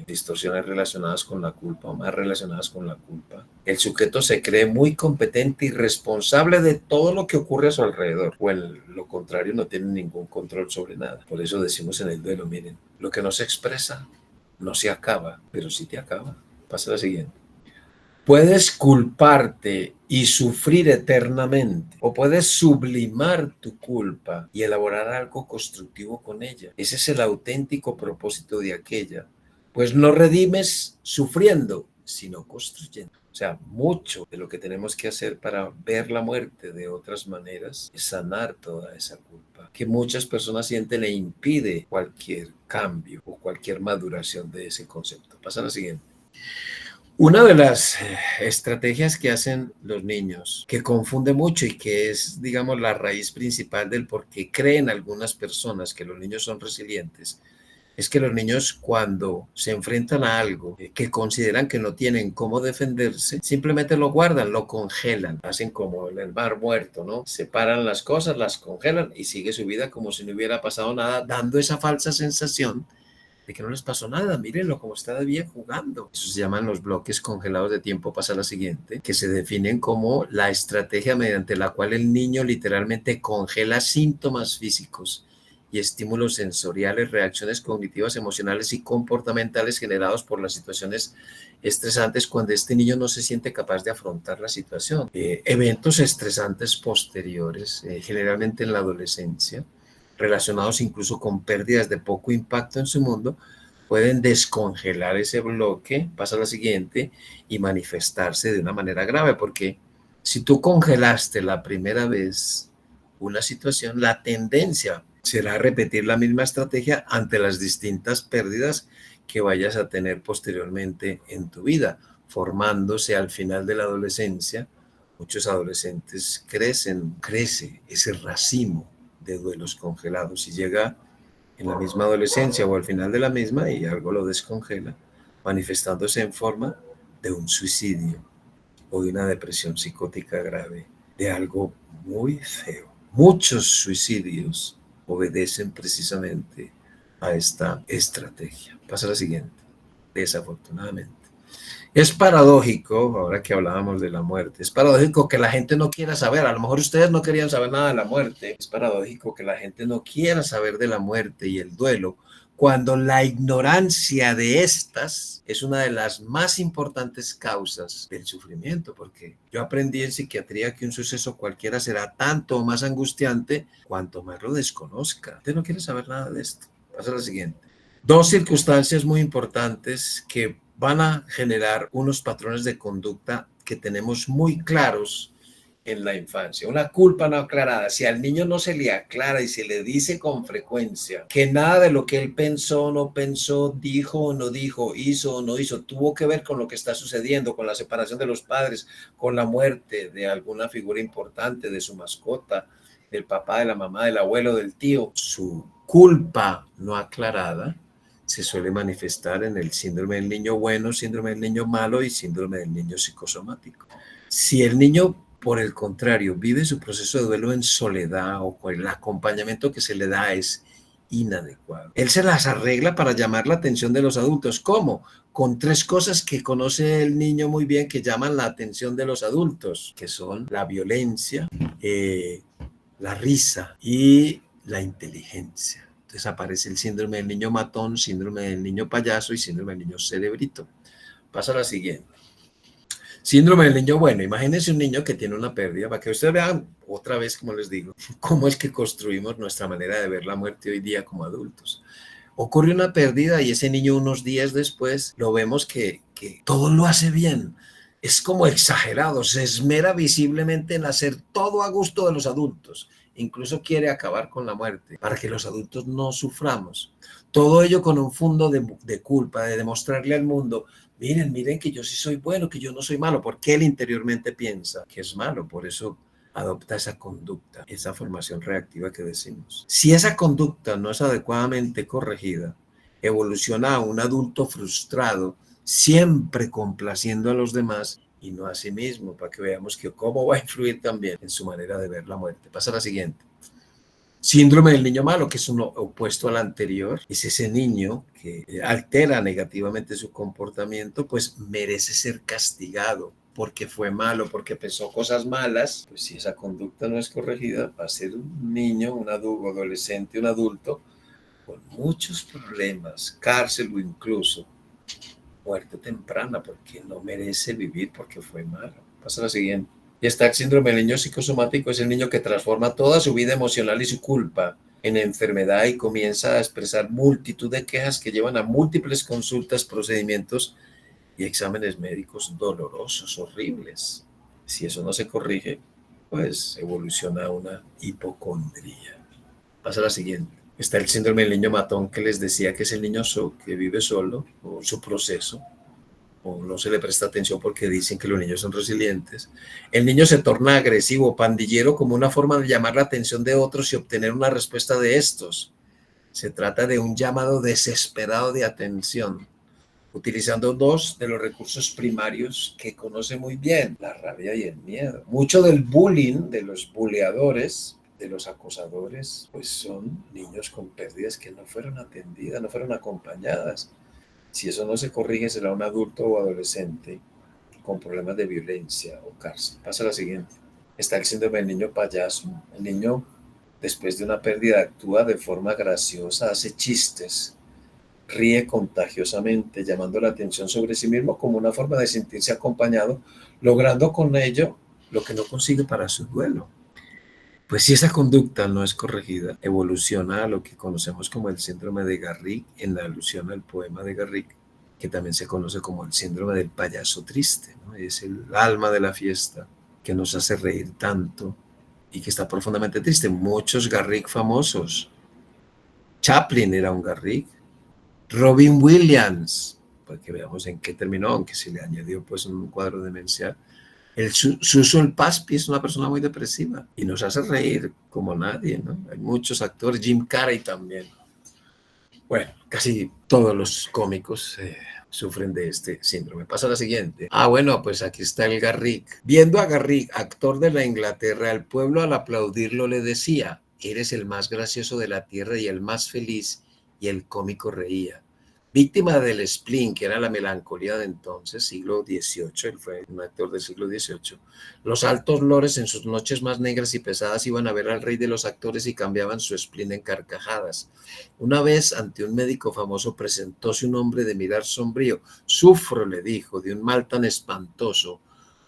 distorsiones relacionadas con la culpa, o más relacionadas con la culpa. El sujeto se cree muy competente y responsable de todo lo que ocurre a su alrededor, o en lo contrario, no tiene ningún control sobre nada. Por eso decimos en el duelo, miren, lo que no se expresa no se acaba, pero sí te acaba. Pasa a la siguiente. Puedes culparte y sufrir eternamente, o puedes sublimar tu culpa y elaborar algo constructivo con ella. Ese es el auténtico propósito de aquella, pues no redimes sufriendo, sino construyendo. O sea, mucho de lo que tenemos que hacer para ver la muerte de otras maneras es sanar toda esa culpa que muchas personas sienten e impide cualquier cambio o cualquier maduración de ese concepto. Pasa a la siguiente. Una de las estrategias que hacen los niños, que confunde mucho y que es, digamos, la raíz principal del por qué creen algunas personas que los niños son resilientes, es que los niños cuando se enfrentan a algo que consideran que no tienen cómo defenderse, simplemente lo guardan, lo congelan, hacen como en el mar muerto, ¿no? Separan las cosas, las congelan y sigue su vida como si no hubiera pasado nada, dando esa falsa sensación de que no les pasó nada, mírenlo como está de bien jugando. Eso se llaman los bloques congelados de tiempo. Pasa a la siguiente, que se definen como la estrategia mediante la cual el niño literalmente congela síntomas físicos y estímulos sensoriales, reacciones cognitivas, emocionales y comportamentales generados por las situaciones estresantes cuando este niño no se siente capaz de afrontar la situación. Eventos estresantes posteriores, generalmente en la adolescencia, relacionados incluso con pérdidas de poco impacto en su mundo, pueden descongelar ese bloque, pasa a la siguiente, y manifestarse de una manera grave, porque si tú congelaste la primera vez una situación, la tendencia será repetir la misma estrategia ante las distintas pérdidas que vayas a tener posteriormente en tu vida, formándose al final de la adolescencia. Muchos adolescentes crece ese racimo de duelos congelados y llega en la misma adolescencia o al final de la misma y algo lo descongela, manifestándose en forma de un suicidio o de una depresión psicótica grave, de algo muy feo. Muchos suicidios obedecen precisamente a esta estrategia. Pasa a la siguiente. Desafortunadamente. Es paradójico, ahora que hablábamos de la muerte, es paradójico que la gente no quiera saber, a lo mejor ustedes no querían saber nada de la muerte, es paradójico que la gente no quiera saber de la muerte y el duelo, cuando la ignorancia de estas es una de las más importantes causas del sufrimiento, porque yo aprendí en psiquiatría que un suceso cualquiera será tanto o más angustiante cuanto más lo desconozca. Usted no quiere saber nada de esto. Pasa a la siguiente. Dos circunstancias muy importantes que van a generar unos patrones de conducta que tenemos muy claros en la infancia. Una culpa no aclarada. Si al niño no se le aclara y se le dice con frecuencia que nada de lo que él pensó, no pensó, dijo o no dijo, hizo o no hizo, tuvo que ver con lo que está sucediendo, con la separación de los padres, con la muerte de alguna figura importante, de su mascota, del papá, de la mamá, del abuelo, del tío, su culpa no aclarada se suele manifestar en el síndrome del niño bueno, síndrome del niño malo y síndrome del niño psicosomático. Si el niño, por el contrario, vive su proceso de duelo en soledad o con el acompañamiento que se le da es inadecuado, él se las arregla para llamar la atención de los adultos. ¿Cómo? Con tres cosas que conoce el niño muy bien que llaman la atención de los adultos, que son la violencia, la risa y la inteligencia. Entonces aparece el síndrome del niño matón, síndrome del niño payaso y síndrome del niño cerebrito. Pasa a la siguiente. Síndrome del niño bueno. Imagínense un niño que tiene una pérdida, para que ustedes vean otra vez, como les digo, cómo es que construimos nuestra manera de ver la muerte hoy día como adultos. Ocurre una pérdida y ese niño unos días después lo vemos que todo lo hace bien. Es como exagerado, se esmera visiblemente en hacer todo a gusto de los adultos. Incluso quiere acabar con la muerte para que los adultos no suframos. Todo ello con un fondo de culpa, de demostrarle al mundo, miren que yo sí soy bueno, que yo no soy malo, porque él interiormente piensa que es malo, por eso adopta esa conducta, esa formación reactiva que decimos. Si esa conducta no es adecuadamente corregida, evoluciona a un adulto frustrado, siempre complaciendo a los demás y no a sí mismo, para que veamos que cómo va a influir también en su manera de ver la muerte. Pasa a la siguiente. Síndrome del niño malo, que es uno opuesto al anterior, es ese niño que altera negativamente su comportamiento, pues merece ser castigado porque fue malo, porque pensó cosas malas. Pues si esa conducta no es corregida, va a ser un niño, un adolescente, un adulto con muchos problemas, cárcel o incluso muerte temprana, porque no merece vivir porque fue malo. Pasa a la siguiente. Y está el síndrome del niño psicosomático, es el niño que transforma toda su vida emocional y su culpa en enfermedad y comienza a expresar multitud de quejas que llevan a múltiples consultas, procedimientos y exámenes médicos dolorosos, horribles. Si eso no se corrige, pues evoluciona a una hipocondría. Pasa a la siguiente. Está el síndrome del niño matón que les decía que es el niño que vive solo, o su proceso, o no se le presta atención porque dicen que los niños son resilientes. El niño se torna agresivo, pandillero, como una forma de llamar la atención de otros y obtener una respuesta de estos. Se trata de un llamado desesperado de atención, utilizando dos de los recursos primarios que conoce muy bien, la rabia y el miedo. Mucho del bullying, de los buleadores, de los acosadores, pues son niños con pérdidas que no fueron atendidas, no fueron acompañadas. Si eso no se corrige, será un adulto o adolescente con problemas de violencia o cárcel. Pasa a la siguiente. Está el síndrome del niño payaso. El niño, después de una pérdida, actúa de forma graciosa, hace chistes, ríe contagiosamente, llamando la atención sobre sí mismo como una forma de sentirse acompañado, logrando con ello lo que no consigue para su duelo. Pues si esa conducta no es corregida, evoluciona a lo que conocemos como el síndrome de Garrick, en la alusión al poema de Garrick, que también se conoce como el síndrome del payaso triste, ¿no? Es el alma de la fiesta que nos hace reír tanto y que está profundamente triste. Muchos Garrick famosos. Chaplin era un Garrick. Robin Williams, para que veamos en qué terminó, aunque se le añadió pues un cuadro demencial. Suso el Paspi es una persona muy depresiva y nos hace reír como nadie, ¿no? Hay muchos actores, Jim Carrey también. Bueno, casi todos los cómicos sufren de este síndrome. Pasa a la siguiente. Bueno, pues aquí está el Garrick. Viendo a Garrick, actor de la Inglaterra, el pueblo al aplaudirlo le decía, eres el más gracioso de la tierra y el más feliz, y el cómico reía. víctima del spleen, que era la melancolía de entonces, siglo XVIII, él fue un actor del siglo XVIII. Los altos lores en sus noches más negras y pesadas iban a ver al rey de los actores y cambiaban su spleen en carcajadas. Una vez, ante un médico famoso, presentóse un hombre de mirar sombrío. Sufro, le dijo, de un mal tan espantoso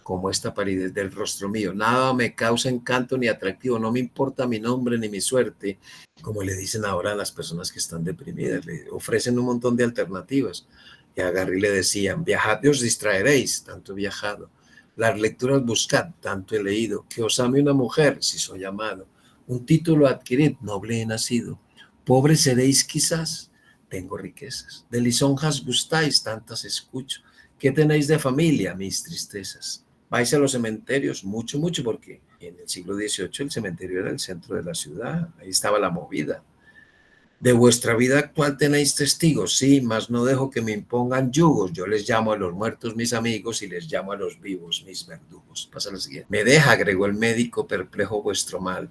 como esta palidez del rostro mío. Nada me causa encanto ni atractivo, no me importa mi nombre ni mi suerte, como le dicen ahora a las personas que están deprimidas, le ofrecen un montón de alternativas. Y a Garry le decían, viajad y os distraeréis, tanto he viajado. Las lecturas buscad, tanto he leído. Que os ame una mujer, si soy amado. Un título adquirid, noble he nacido. Pobre seréis quizás, tengo riquezas. De lisonjas gustáis, tantas escucho. ¿Qué tenéis de familia, mis tristezas? Vais a los cementerios, mucho, mucho, porque en el siglo XVIII el cementerio era el centro de la ciudad, ahí estaba la movida. De vuestra vida actual tenéis testigos, sí, mas no dejo que me impongan yugos. Yo les llamo a los muertos mis amigos y les llamo a los vivos mis verdugos. Pasa la siguiente. Me deja, agregó el médico, perplejo vuestro mal,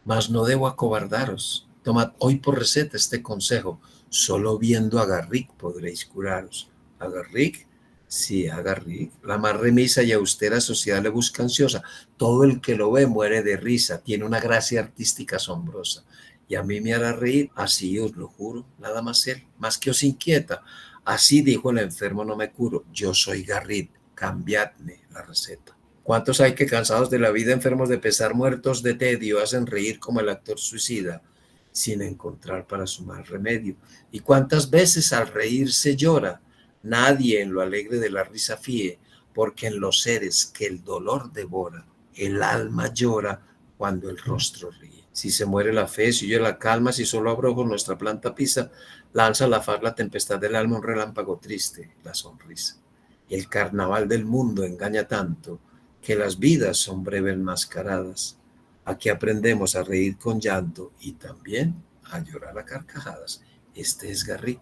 mas no debo acobardaros. Tomad hoy por receta este consejo. Solo viendo a Garrick podréis curaros. ¿A Garrick? Sí, a Garrick. La más remisa y austera sociedad le busca ansiosa. Todo el que lo ve muere de risa. Tiene una gracia artística asombrosa. Y a mí me hará reír, así os lo juro, nada más él, más que os inquieta. Así dijo el enfermo, no me curo. Yo soy Garrick, cambiadme la receta. ¿Cuántos hay que cansados de la vida, enfermos de pesar, muertos de tedio, hacen reír como el actor suicida, sin encontrar para su mal remedio? ¿Y cuántas veces al reír se llora? Nadie en lo alegre de la risa fíe, porque en los seres que el dolor devora, el alma llora cuando el rostro ríe. Si se muere la fe, si huye la calma, si solo abrojos nuestra planta pisa, lanza la faz la tempestad del alma, un relámpago triste, la sonrisa. Y el carnaval del mundo engaña tanto, que las vidas son breves mascaradas. Aquí aprendemos a reír con llanto y también a llorar a carcajadas. Este es Garrick.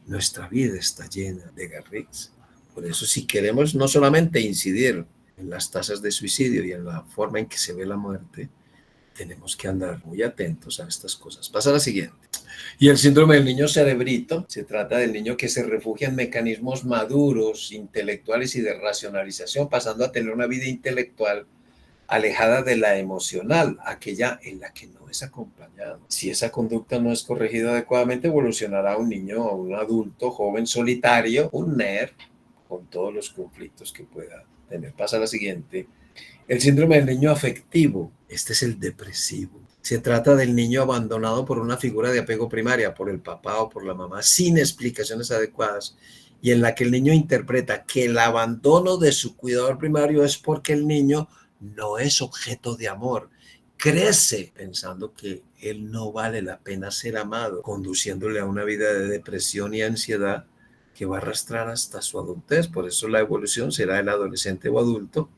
Nuestra vida está llena de Garricks. Por eso, si queremos no solamente incidir en las tasas de suicidio y en la forma en que se ve la muerte, tenemos que andar muy atentos a estas cosas. Pasa a la siguiente. Y el síndrome del niño cerebrito se trata del niño que se refugia en mecanismos maduros, intelectuales y de racionalización, pasando a tener una vida intelectual alejada de la emocional, aquella en la que no es acompañado. Si esa conducta no es corregida adecuadamente, evolucionará un niño o un adulto joven solitario, un nerd, con todos los conflictos que pueda tener. Pasa a la siguiente. El síndrome del niño afectivo, este es el depresivo. Se trata del niño abandonado por una figura de apego primaria, por el papá o por la mamá, sin explicaciones adecuadas, y en la que el niño interpreta que el abandono de su cuidador primario es porque el niño no es objeto de amor. Crece pensando que él no vale la pena ser amado, conduciéndole a una vida de depresión y ansiedad que va a arrastrar hasta su adultez. Por eso la evolución será el adolescente o adulto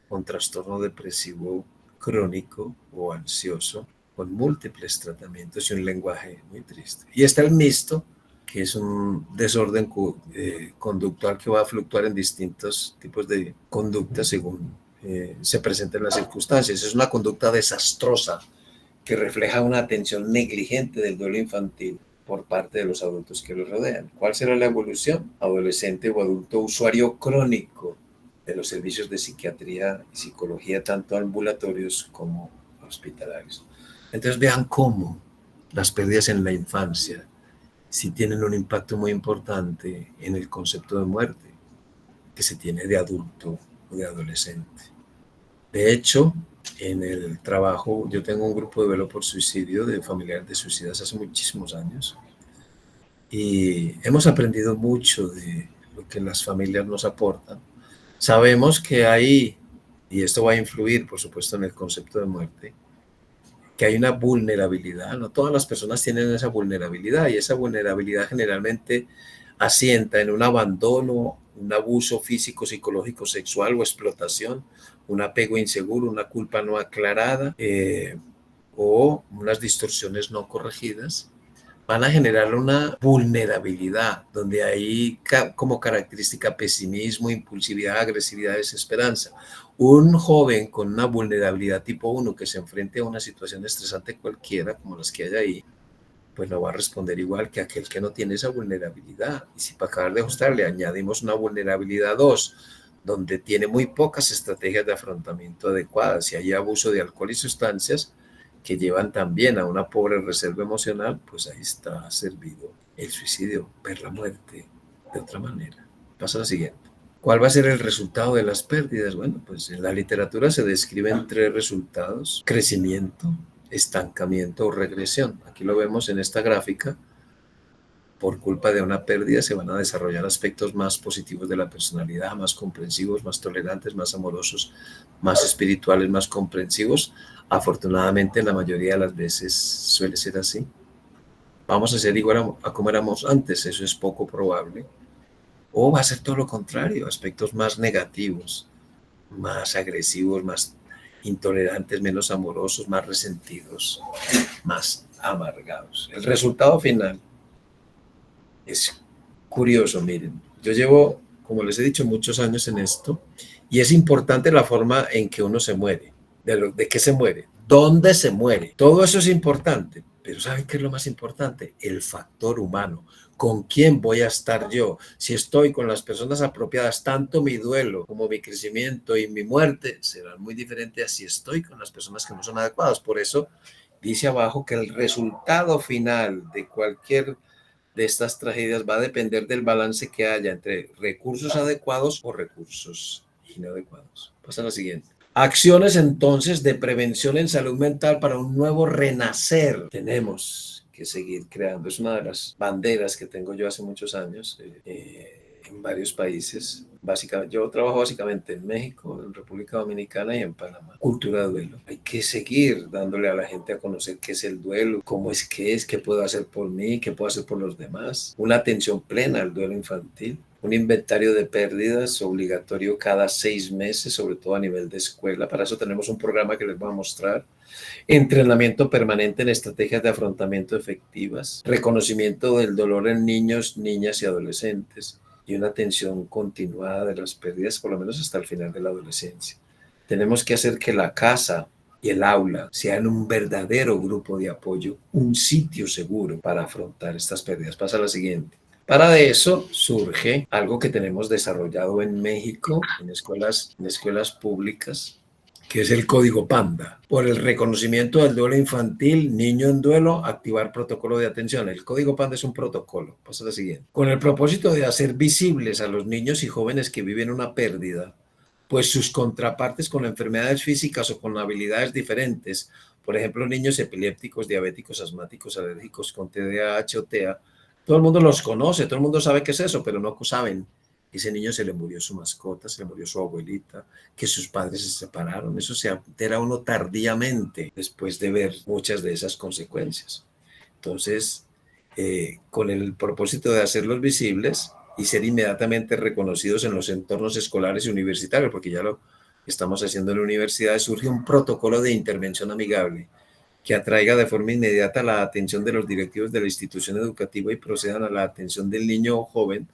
con trastorno depresivo crónico o ansioso, con múltiples tratamientos y un lenguaje muy triste. Y está el mixto, que es un desorden conductual que va a fluctuar en distintos tipos de conducta según se presenten las circunstancias. Es una conducta desastrosa que refleja una atención negligente del duelo infantil por parte de los adultos que lo rodean. ¿Cuál será la evolución? Adolescente o adulto usuario crónico de los servicios de psiquiatría y psicología, tanto ambulatorios como hospitalarios. Entonces vean cómo las pérdidas en la infancia sí tienen un impacto muy importante en el concepto de muerte que se tiene de adulto o de adolescente. De hecho, en el trabajo, yo tengo un grupo de duelo por suicidio de familiares de suicidas hace muchísimos años y hemos aprendido mucho de lo que las familias nos aportan. Sabemos que hay, y esto va a influir, por supuesto, en el concepto de muerte, que hay una vulnerabilidad. No todas las personas tienen esa vulnerabilidad y esa vulnerabilidad generalmente asienta en un abandono, un abuso físico, psicológico, sexual o explotación, un apego inseguro, una culpa no aclarada o unas distorsiones no corregidas. Van a generar una vulnerabilidad donde hay como característica pesimismo, impulsividad, agresividad, desesperanza. Un joven con una vulnerabilidad tipo 1 que se enfrente a una situación estresante cualquiera, como las que hay ahí, pues no va a responder igual que aquel que no tiene esa vulnerabilidad. Y si para acabar de ajustar le añadimos una vulnerabilidad 2, donde tiene muy pocas estrategias de afrontamiento adecuadas y hay abuso de alcohol y sustancias que llevan también a una pobre reserva emocional, pues ahí está servido el suicidio, ver la muerte de otra manera. Pasa a la siguiente. ¿Cuál va a ser el resultado de las pérdidas? Bueno, pues en la literatura se describen 3 resultados: crecimiento, estancamiento o regresión. Aquí lo vemos en esta gráfica. Por culpa de una pérdida se van a desarrollar aspectos más positivos de la personalidad, más comprensivos, más tolerantes, más amorosos, más espirituales, más comprensivos. Afortunadamente, la mayoría de las veces suele ser así. ¿Vamos a ser igual a como éramos antes? Eso es poco probable. O va a ser todo lo contrario, aspectos más negativos, más agresivos, más intolerantes, menos amorosos, más resentidos, más amargados. El resultado final es curioso, miren. Yo llevo, como les he dicho, muchos años en esto y es importante la forma en que uno se muere. ¿De qué se muere? ¿Dónde se muere? Todo eso es importante, pero ¿saben qué es lo más importante? El factor humano. ¿Con quién voy a estar yo? Si estoy con las personas apropiadas, tanto mi duelo como mi crecimiento y mi muerte serán muy diferentes a si estoy con las personas que no son adecuadas. Por eso dice abajo que el resultado final de cualquier de estas tragedias va a depender del balance que haya entre recursos adecuados o recursos inadecuados. Pasa a la siguiente. Acciones entonces de prevención en salud mental para un nuevo renacer. Tenemos que seguir creando. Es una de las banderas que tengo yo hace muchos años en varios países. Básicamente, yo trabajo básicamente en México, en República Dominicana y en Panamá. Cultura de duelo. Hay que seguir dándole a la gente a conocer qué es el duelo, cómo es que es, qué puedo hacer por mí, qué puedo hacer por los demás. Una atención plena al duelo infantil. Un inventario de pérdidas obligatorio cada 6 meses, sobre todo a nivel de escuela. Para eso tenemos un programa que les voy a mostrar. Entrenamiento permanente en estrategias de afrontamiento efectivas. Reconocimiento del dolor en niños, niñas y adolescentes. Y una atención continuada de las pérdidas, por lo menos hasta el final de la adolescencia. Tenemos que hacer que la casa y el aula sean un verdadero grupo de apoyo, un sitio seguro para afrontar estas pérdidas. Pasa a la siguiente. Para eso surge algo que tenemos desarrollado en México, en escuelas públicas, que es el Código Panda. Por el reconocimiento del duelo infantil, niño en duelo, activar protocolo de atención. El Código Panda es un protocolo. Pasa a la siguiente. Con el propósito de hacer visibles a los niños y jóvenes que viven una pérdida, pues sus contrapartes con enfermedades físicas o con habilidades diferentes, por ejemplo, niños epilépticos, diabéticos, asmáticos, alérgicos con TDAH o TEA, todo el mundo los conoce, todo el mundo sabe qué es eso, pero no saben que ese niño se le murió su mascota, se le murió su abuelita, que sus padres se separaron. Eso se entera uno tardíamente después de ver muchas de esas consecuencias. Entonces, con el propósito de hacerlos visibles y ser inmediatamente reconocidos en los entornos escolares y universitarios, porque ya lo estamos haciendo en la universidad, surge un protocolo de intervención amigable que atraiga de forma inmediata la atención de los directivos de la institución educativa y procedan a la atención del niño o joven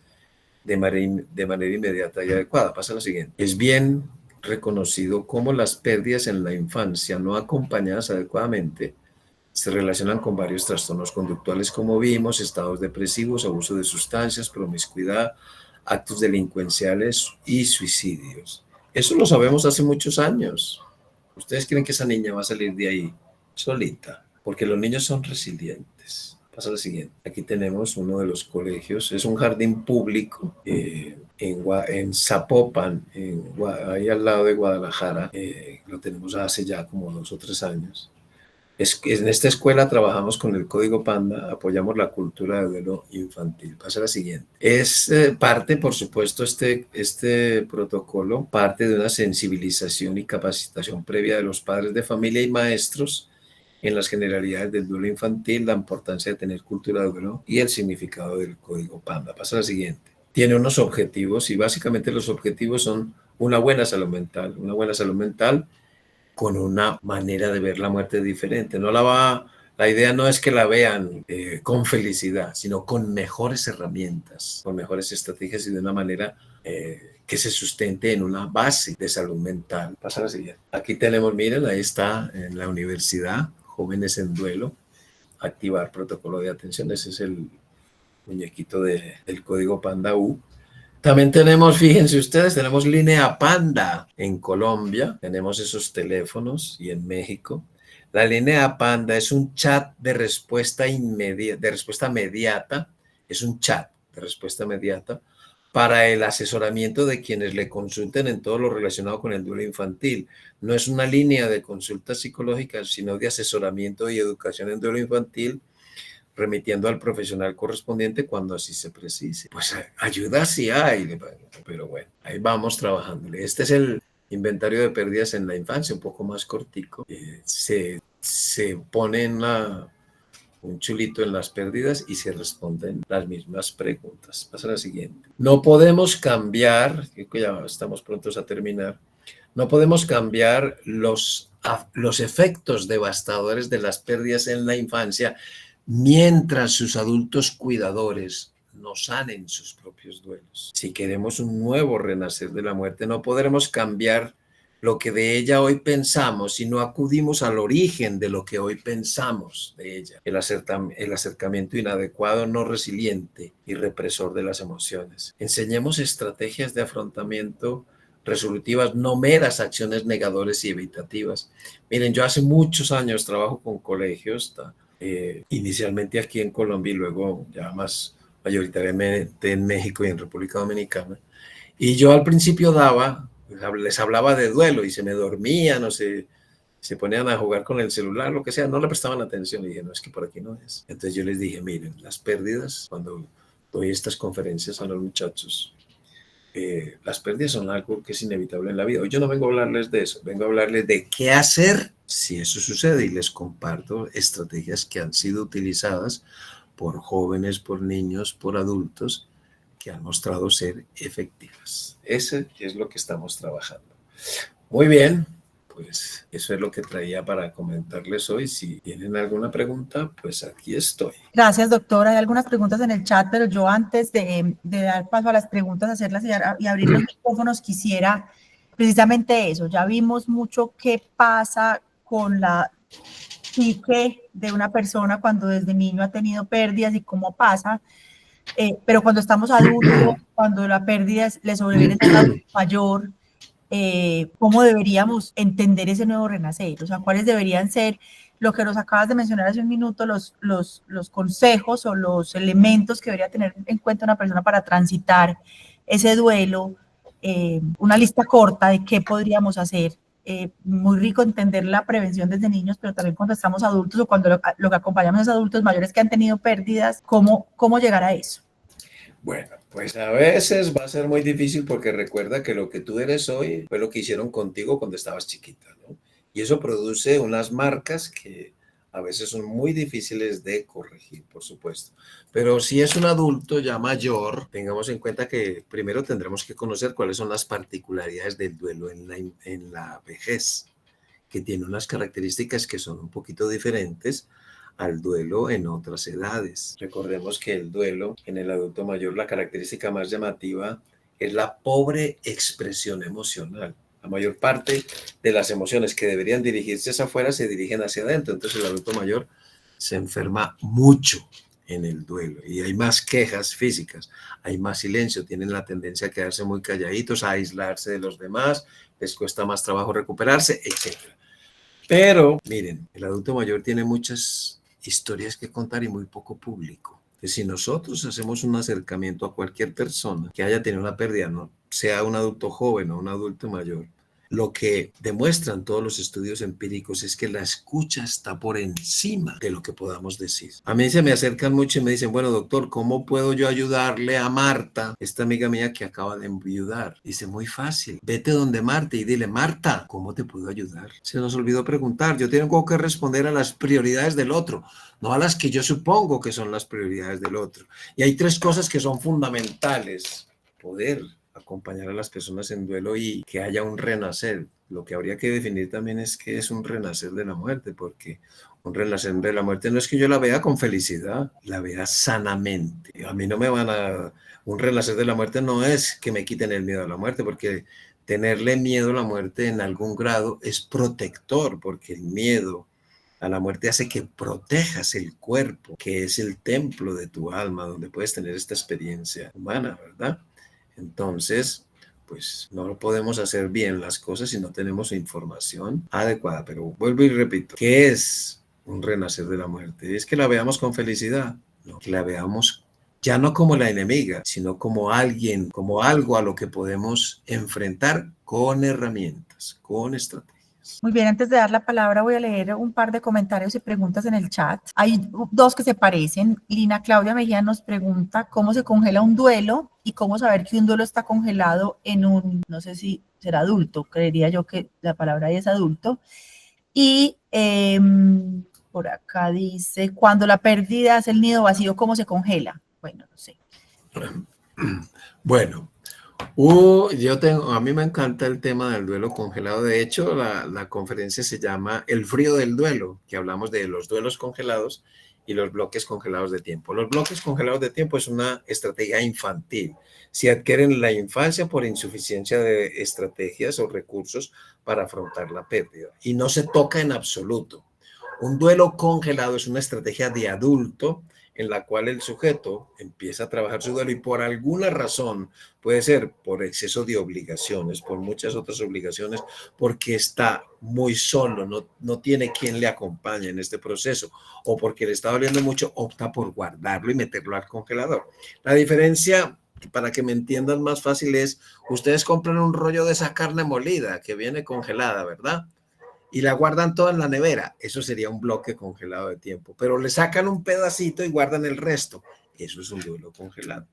de manera inmediata y adecuada. Pasa a la siguiente. Es bien reconocido cómo las pérdidas en la infancia no acompañadas adecuadamente se relacionan con varios trastornos conductuales, como vimos, estados depresivos, abuso de sustancias, promiscuidad, actos delincuenciales y suicidios. Eso lo sabemos hace muchos años. ¿Ustedes creen que esa niña va a salir de ahí solita? Porque los niños son resilientes. Pasa a la siguiente. Aquí tenemos uno de los colegios. Es un jardín público en Zapopan, ahí al lado de Guadalajara. Lo tenemos hace ya como 2 o 3 años. En esta escuela trabajamos con el Código Panda, apoyamos la cultura de duelo infantil. Pasa a la siguiente. Es parte, por supuesto, este protocolo, parte de una sensibilización y capacitación previa de los padres de familia y maestros en las generalidades del duelo infantil, la importancia de tener cultura de duelo y el significado del Código Panda. Pasa a la siguiente. Tiene unos objetivos y básicamente los objetivos son una buena salud mental con una manera de ver la muerte diferente. La idea no es que la vean con felicidad, sino con mejores herramientas, con mejores estrategias y de una manera que se sustente en una base de salud mental. Pasa a la siguiente. Aquí tenemos, miren, ahí está en la universidad, jóvenes en duelo. activar protocolo de atención. Ese es el muñequito del código Panda U. También tenemos, fíjense ustedes, tenemos línea Panda en Colombia, tenemos esos teléfonos, y en México. La línea Panda es un chat de respuesta mediata, es un chat de respuesta mediata para el asesoramiento de quienes le consulten en todo lo relacionado con el duelo infantil. No es una línea de consulta psicológica, sino de asesoramiento y educación en duelo infantil, remitiendo al profesional correspondiente cuando así se precise. Pues ayuda sí hay, pero bueno, ahí vamos trabajándole. Este es el inventario de pérdidas en la infancia, un poco más cortico. Se pone un chulito en las pérdidas y se responden las mismas preguntas. Pasa a la siguiente. No podemos cambiar, ya estamos prontos a terminar, no podemos cambiar los efectos devastadores de las pérdidas en la infancia mientras sus adultos cuidadores no sanen sus propios duelos. Si queremos un nuevo renacer de la muerte, no podremos cambiar lo que de ella hoy pensamos si no acudimos al origen de lo que hoy pensamos de ella. El acercamiento inadecuado, no resiliente y represor de las emociones. Enseñemos estrategias de afrontamiento resolutivas, no meras acciones negadoras y evitativas. Miren, yo hace muchos años trabajo con colegios, inicialmente aquí en Colombia y luego ya más mayoritariamente en México y en República Dominicana. Y yo al principio les hablaba de duelo y se me dormían o se ponían a jugar con el celular, lo que sea, no le prestaban atención y dije, no, es que por aquí no es. Entonces yo les dije, miren, las pérdidas, cuando doy estas conferencias a los muchachos, las pérdidas son algo que es inevitable en la vida. Hoy yo no vengo a hablarles de eso, vengo a hablarles de qué hacer si eso sucede y les comparto estrategias que han sido utilizadas por jóvenes, por niños, por adultos, que han mostrado ser efectivas. Ese es lo que estamos trabajando. Muy bien, pues eso es lo que traía para comentarles hoy. Si tienen alguna pregunta, pues aquí estoy. Gracias, doctora. Hay algunas preguntas en el chat, pero yo antes de dar paso a las preguntas, hacerlas y abrir los micrófonos, quisiera precisamente eso. Ya vimos mucho qué pasa con la psique de una persona cuando desde niño ha tenido pérdidas y cómo pasa, pero cuando estamos adultos, cuando la pérdida le sobreviene a un adulto mayor, cómo deberíamos entender ese nuevo renacer, o sea, cuáles deberían ser lo que nos acabas de mencionar hace un minuto, los consejos o los elementos que debería tener en cuenta una persona para transitar ese duelo, una lista corta de qué podríamos hacer. Muy rico entender la prevención desde niños, pero también cuando estamos adultos o cuando lo que acompañamos a adultos mayores que han tenido pérdidas, cómo llegar a eso. Bueno, pues a veces va a ser muy difícil porque recuerda que lo que tú eres hoy fue lo que hicieron contigo cuando estabas chiquita, ¿no? Y eso produce unas marcas que a veces son muy difíciles de corregir, por supuesto. Pero si es un adulto ya mayor, tengamos en cuenta que primero tendremos que conocer cuáles son las particularidades del duelo en la vejez, que tiene unas características que son un poquito diferentes al duelo en otras edades. Recordemos que el duelo en el adulto mayor, la característica más llamativa es la pobre expresión emocional. La mayor parte de las emociones que deberían dirigirse hacia afuera se dirigen hacia adentro. Entonces el adulto mayor se enferma mucho en el duelo y hay más quejas físicas, hay más silencio, tienen la tendencia a quedarse muy calladitos, a aislarse de los demás, les cuesta más trabajo recuperarse, etc. Pero miren, el adulto mayor tiene muchas historias que contar y muy poco público. Si nosotros hacemos un acercamiento a cualquier persona que haya tenido una pérdida, no sea un adulto joven o un adulto mayor, lo que demuestran todos los estudios empíricos es que la escucha está por encima de lo que podamos decir. A mí se me acercan mucho y me dicen, bueno, doctor, ¿cómo puedo yo ayudarle a Marta, esta amiga mía que acaba de enviudar? Dice, muy fácil, vete donde Marta y dile, Marta, ¿cómo te puedo ayudar? Se nos olvidó preguntar, yo tengo que responder a las prioridades del otro, no a las que yo supongo que son las prioridades del otro. Y hay tres cosas que son fundamentales: poder acompañar a las personas en duelo y que haya un renacer. Lo que habría que definir también es qué es un renacer de la muerte, porque un renacer de la muerte no es que yo la vea con felicidad, la vea sanamente. A mí no me van a... Un renacer de la muerte no es que me quiten el miedo a la muerte, porque tenerle miedo a la muerte en algún grado es protector, porque el miedo a la muerte hace que protejas el cuerpo, que es el templo de tu alma, donde puedes tener esta experiencia humana, ¿verdad? Entonces, pues no podemos hacer bien las cosas si no tenemos información adecuada. Pero vuelvo y repito, ¿qué es un renacer de la muerte? Es que la veamos con felicidad, no, que la veamos ya no como la enemiga, sino como alguien, como algo a lo que podemos enfrentar con herramientas, con estrategias. Muy bien, antes de dar la palabra voy a leer un par de comentarios y preguntas en el chat. Hay dos que se parecen. Lina Claudia Mejía nos pregunta cómo se congela un duelo y cómo saber que un duelo está congelado en un, no sé si será adulto, creería yo que la palabra ahí es adulto. Y por acá dice, cuando la pérdida es el nido vacío, ¿cómo se congela? Bueno, no sé. Bueno, a mí me encanta el tema del duelo congelado. De hecho, la conferencia se llama El frío del duelo, que hablamos de los duelos congelados y los bloques congelados de tiempo. Los bloques congelados de tiempo es una estrategia infantil. Se adquieren en la infancia por insuficiencia de estrategias o recursos para afrontar la pérdida y no se toca en absoluto. Un duelo congelado es una estrategia de adulto en la cual el sujeto empieza a trabajar su duelo y por alguna razón, puede ser por exceso de obligaciones, por muchas otras obligaciones, porque está muy solo, no tiene quien le acompañe en este proceso, o porque le está doliendo mucho, opta por guardarlo y meterlo al congelador. La diferencia, para que me entiendan más fácil, es, ustedes compran un rollo de esa carne molida que viene congelada, ¿verdad? Y la guardan toda en la nevera. Eso sería un bloque congelado de tiempo. Pero le sacan un pedacito y guardan el resto. Eso es un duelo congelado.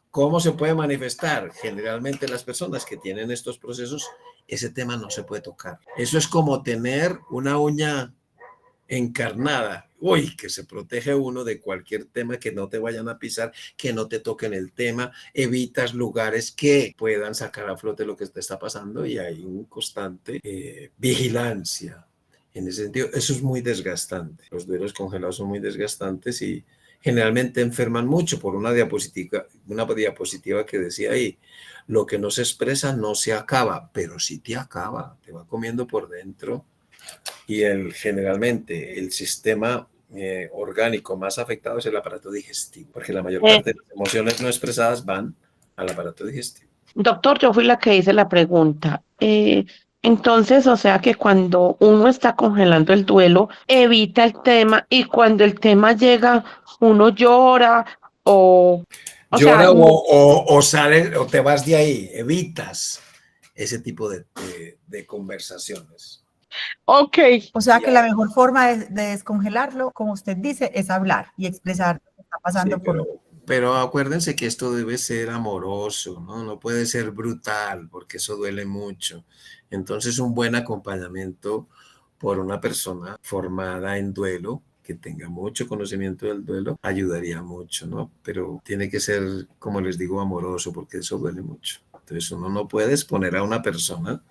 ¿Cómo se puede manifestar? Generalmente las personas que tienen estos procesos, ese tema no se puede tocar. Eso es como tener una uña encarnada. Uy, que se protege uno de cualquier tema, que no te vayan a pisar, que no te toquen el tema, evitas lugares que puedan sacar a flote lo que te está pasando y hay un constante vigilancia. En ese sentido, eso es muy desgastante. Los duelos congelados son muy desgastantes y generalmente enferman mucho por una diapositiva que decía ahí, lo que no se expresa no se acaba, pero sí te acaba, te va comiendo por dentro. Y generalmente el sistema orgánico más afectado es el aparato digestivo, porque la mayor parte de las emociones no expresadas van al aparato digestivo. Doctor, yo fui la que hice la pregunta. Entonces, o sea que cuando uno está congelando el duelo, evita el tema y cuando el tema llega, uno llora o sea, Llora o sales o te vas de ahí, evitas ese tipo de conversaciones. ok. O sea que la mejor forma de descongelarlo, como usted dice, es hablar y expresar lo que está pasando Sí, por uno. pero acuérdense que esto debe ser amoroso, ¿no? No puede ser brutal, porque eso duele mucho. Entonces, un buen acompañamiento por una persona formada en duelo, que tenga mucho conocimiento del duelo, ayudaría mucho, ¿no? Pero tiene que ser, como les digo, amoroso, porque eso duele mucho. Entonces, uno no puede exponer a una persona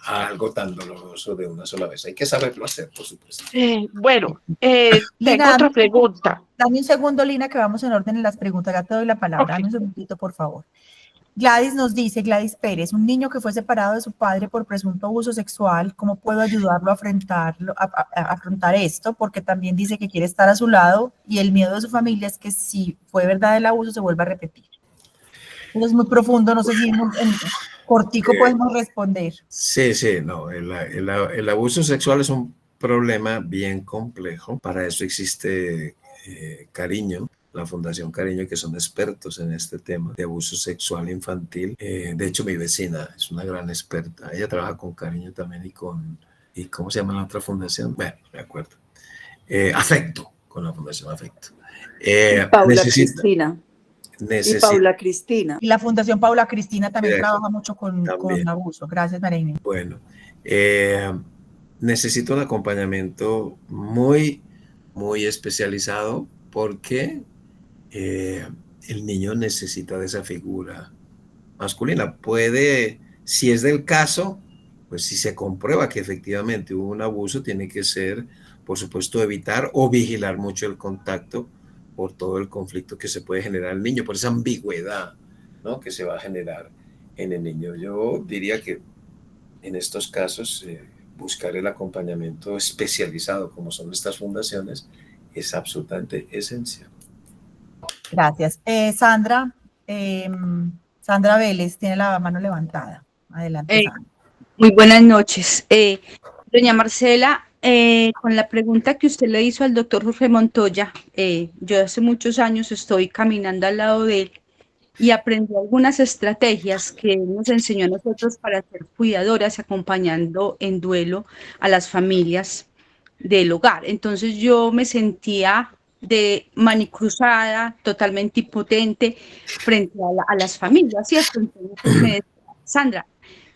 a algo tan doloroso de una sola vez. Hay que saberlo hacer, por supuesto. Bueno, tengo Lina, otra pregunta. dame un segundo, Lina, que vamos en orden en las preguntas. Ya te doy la palabra. Ok. Dame un segundito, por favor. Gladys nos dice, Gladys Pérez, un niño que fue separado de su padre por presunto abuso sexual, ¿cómo puedo ayudarlo a afrontar esto? Porque también dice que quiere estar a su lado y el miedo de su familia es que si fue verdad el abuso se vuelva a repetir. Eso es muy profundo, no sé si en cortico podemos responder. Sí, sí, no, el abuso sexual es un problema bien complejo. Para eso existe Cariño, la Fundación Cariño, que son expertos en este tema de abuso sexual infantil. De hecho, mi vecina es una gran experta. Ella trabaja con Cariño también y ¿cómo se llama la otra fundación? Bueno, me acuerdo. Afecto, con la Fundación Afecto. Paula Cristina. Y Paula Cristina. Y la Fundación Paula Cristina también trabaja mucho con abuso. Gracias, María. Bueno, necesito un acompañamiento muy, muy especializado porque el niño necesita de esa figura masculina. Puede, si es del caso, pues si se comprueba que efectivamente hubo un abuso, tiene que ser, por supuesto, evitar o vigilar mucho el contacto por todo el conflicto que se puede generar en el niño, por esa ambigüedad, ¿no?, que se va a generar en el niño. Yo diría que en estos casos buscar el acompañamiento especializado como son estas fundaciones es absolutamente esencial. Gracias. Sandra, Sandra Vélez tiene la mano levantada. Adelante, Sandra. Muy buenas noches. Doña Marcela, con la pregunta que usted le hizo al doctor Jorge Montoya, yo hace muchos años estoy caminando al lado de él y aprendí algunas estrategias que él nos enseñó a nosotros para ser cuidadoras, acompañando en duelo a las familias del hogar. Entonces yo me sentía de manicruzada, totalmente impotente frente a las familias, ¿cierto? Entonces me decía, Sandra,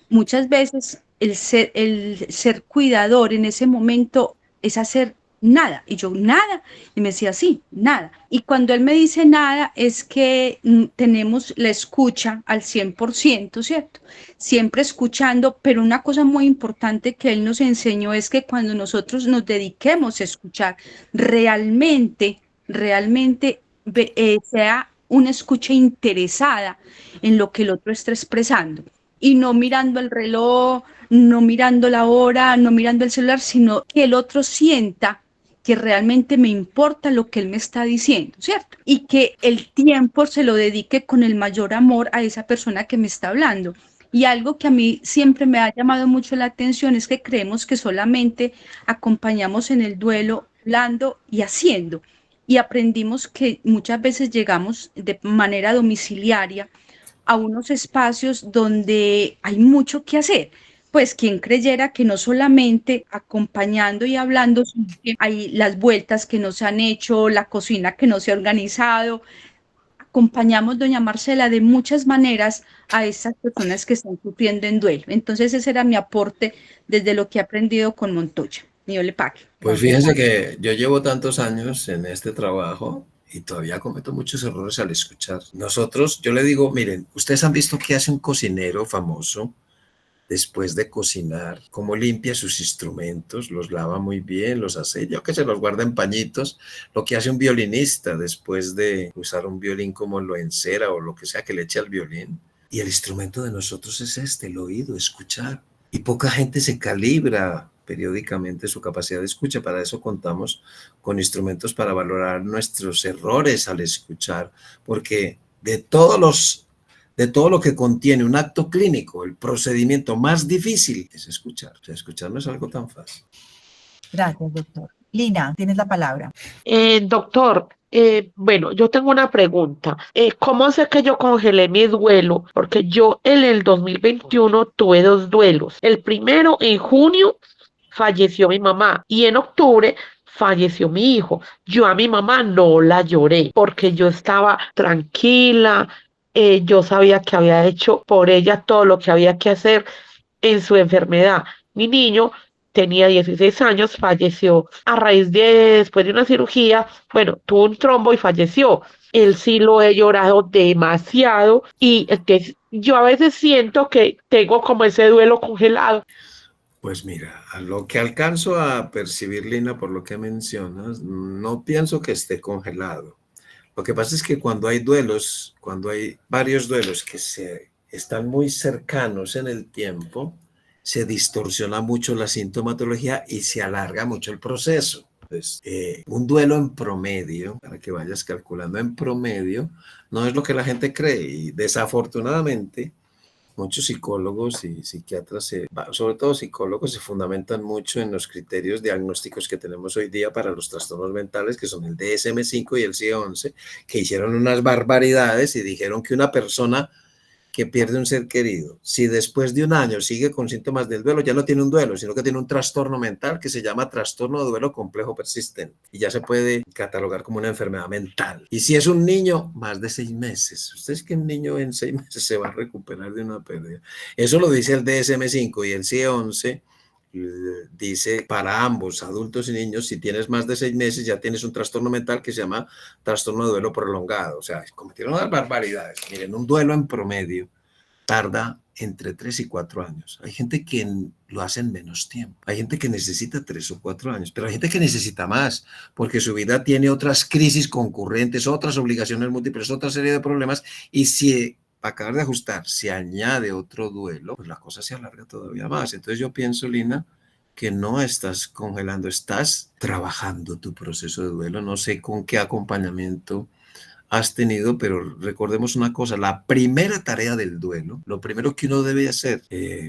muchas veces el ser cuidador en ese momento es hacer nada. Y yo, nada. Y me decía, sí, nada. Y cuando él me dice nada, es que tenemos la escucha al 100%, ¿cierto? Siempre escuchando, pero una cosa muy importante que él nos enseñó es que cuando nosotros nos dediquemos a escuchar, realmente sea una escucha interesada en lo que el otro está expresando. Y no mirando el reloj, no mirando la hora, no mirando el celular, sino que el otro sienta que realmente me importa lo que él me está diciendo, ¿cierto? Y que el tiempo se lo dedique con el mayor amor a esa persona que me está hablando. Y algo que a mí siempre me ha llamado mucho la atención es que creemos que solamente acompañamos en el duelo hablando y haciendo. Y aprendimos que muchas veces llegamos de manera domiciliaria a unos espacios donde hay mucho que hacer. Pues quien creyera que no solamente acompañando y hablando, sino que hay las vueltas que no se han hecho, la cocina que no se ha organizado. Acompañamos, doña Marcela, de muchas maneras a esas personas que están sufriendo en duelo. Entonces ese era mi aporte desde lo que he aprendido con Montoya. Dios le pague. Pues fíjense que yo llevo tantos años en este trabajo y todavía cometo muchos errores al escuchar. Nosotros, yo le digo, miren, ustedes han visto qué hace un cocinero famoso después de cocinar, cómo limpia sus instrumentos, los lava muy bien, los hace, yo que se los guarda en pañitos, lo que hace un violinista después de usar un violín, como lo encera o lo que sea que le eche al violín. Y el instrumento de nosotros es este, el oído, escuchar. Y poca gente se calibra periódicamente su capacidad de escucha. Para eso contamos con instrumentos para valorar nuestros errores al escuchar, porque de todo lo que contiene un acto clínico, el procedimiento más difícil es escuchar. O sea, escuchar no es algo tan fácil. Gracias, doctor. Lina, tienes la palabra. Doctor, bueno, yo tengo una pregunta. ¿Cómo sé que yo congelé mi duelo? Porque yo en el 2021 tuve 2 duelos. El primero, en junio, falleció mi mamá y en octubre falleció mi hijo. Yo a mi mamá no la lloré porque yo estaba tranquila, yo sabía que había hecho por ella todo lo que había que hacer en su enfermedad. Mi niño tenía 16 años, falleció a raíz después de una cirugía, bueno, tuvo un trombo y falleció. Él sí lo he llorado demasiado y yo a veces siento que tengo como ese duelo congelado. Pues mira, a lo que alcanzo a percibir, Lina, por lo que mencionas, no pienso que esté congelado. Lo que pasa es que cuando hay duelos, cuando hay varios duelos que están muy cercanos en el tiempo, se distorsiona mucho la sintomatología y se alarga mucho el proceso. Pues, un duelo en promedio, para que vayas calculando en promedio, no es lo que la gente cree y desafortunadamente muchos psicólogos y psiquiatras, sobre todo psicólogos, se fundamentan mucho en los criterios diagnósticos que tenemos hoy día para los trastornos mentales, que son el DSM-5 y el CIE-11, que hicieron unas barbaridades y dijeron que una persona que pierde un ser querido, si después de un año sigue con síntomas del duelo, ya no tiene un duelo, sino que tiene un trastorno mental que se llama trastorno de duelo complejo persistente y ya se puede catalogar como una enfermedad mental. Y si es un niño, más de 6 meses. ¿Ustedes que un niño en 6 meses se va a recuperar de una pérdida? Eso lo dice el DSM-5 y el CIE-11. Dice para ambos, adultos y niños, si tienes más de 6 meses ya tienes un trastorno mental que se llama trastorno de duelo prolongado. O sea, cometieron unas barbaridades. Miren, un duelo en promedio tarda entre 3 y 4 años. Hay gente que lo hace en menos tiempo. Hay gente que necesita 3 o 4 años, pero hay gente que necesita más porque su vida tiene otras crisis concurrentes, otras obligaciones múltiples, otra serie de problemas y si para acabar de ajustar se añade otro duelo, pues la cosa se alarga todavía más. Entonces yo pienso, Lina, que no estás congelando, estás trabajando tu proceso de duelo. No sé con qué acompañamiento has tenido, pero recordemos una cosa, la primera tarea del duelo, lo primero que uno debe hacer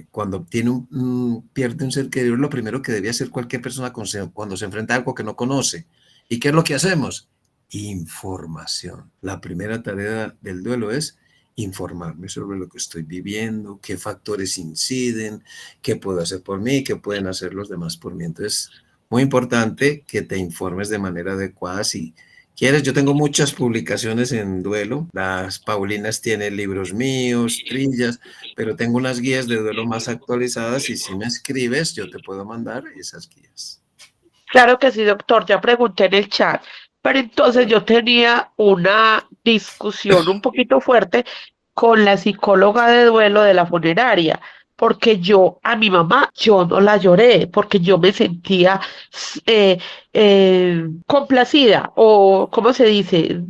cuando pierde un ser querido, lo primero que debe hacer cualquier persona cuando se enfrenta a algo que no conoce. ¿Y qué es lo que hacemos? Información. La primera tarea del duelo es informarme sobre lo que estoy viviendo, qué factores inciden, qué puedo hacer por mí, qué pueden hacer los demás por mí. Entonces, muy importante que te informes de manera adecuada. Si quieres, yo tengo muchas publicaciones en duelo. Las Paulinas tienen libros míos, trillas, pero tengo unas guías de duelo más actualizadas y si me escribes, yo te puedo mandar esas guías. Claro que sí, doctor, ya pregunté en el chat, pero entonces yo tenía una discusión un poquito fuerte con la psicóloga de duelo de la funeraria, porque yo a mi mamá, yo no la lloré, porque yo me sentía eh, complacida, o ¿cómo se dice? El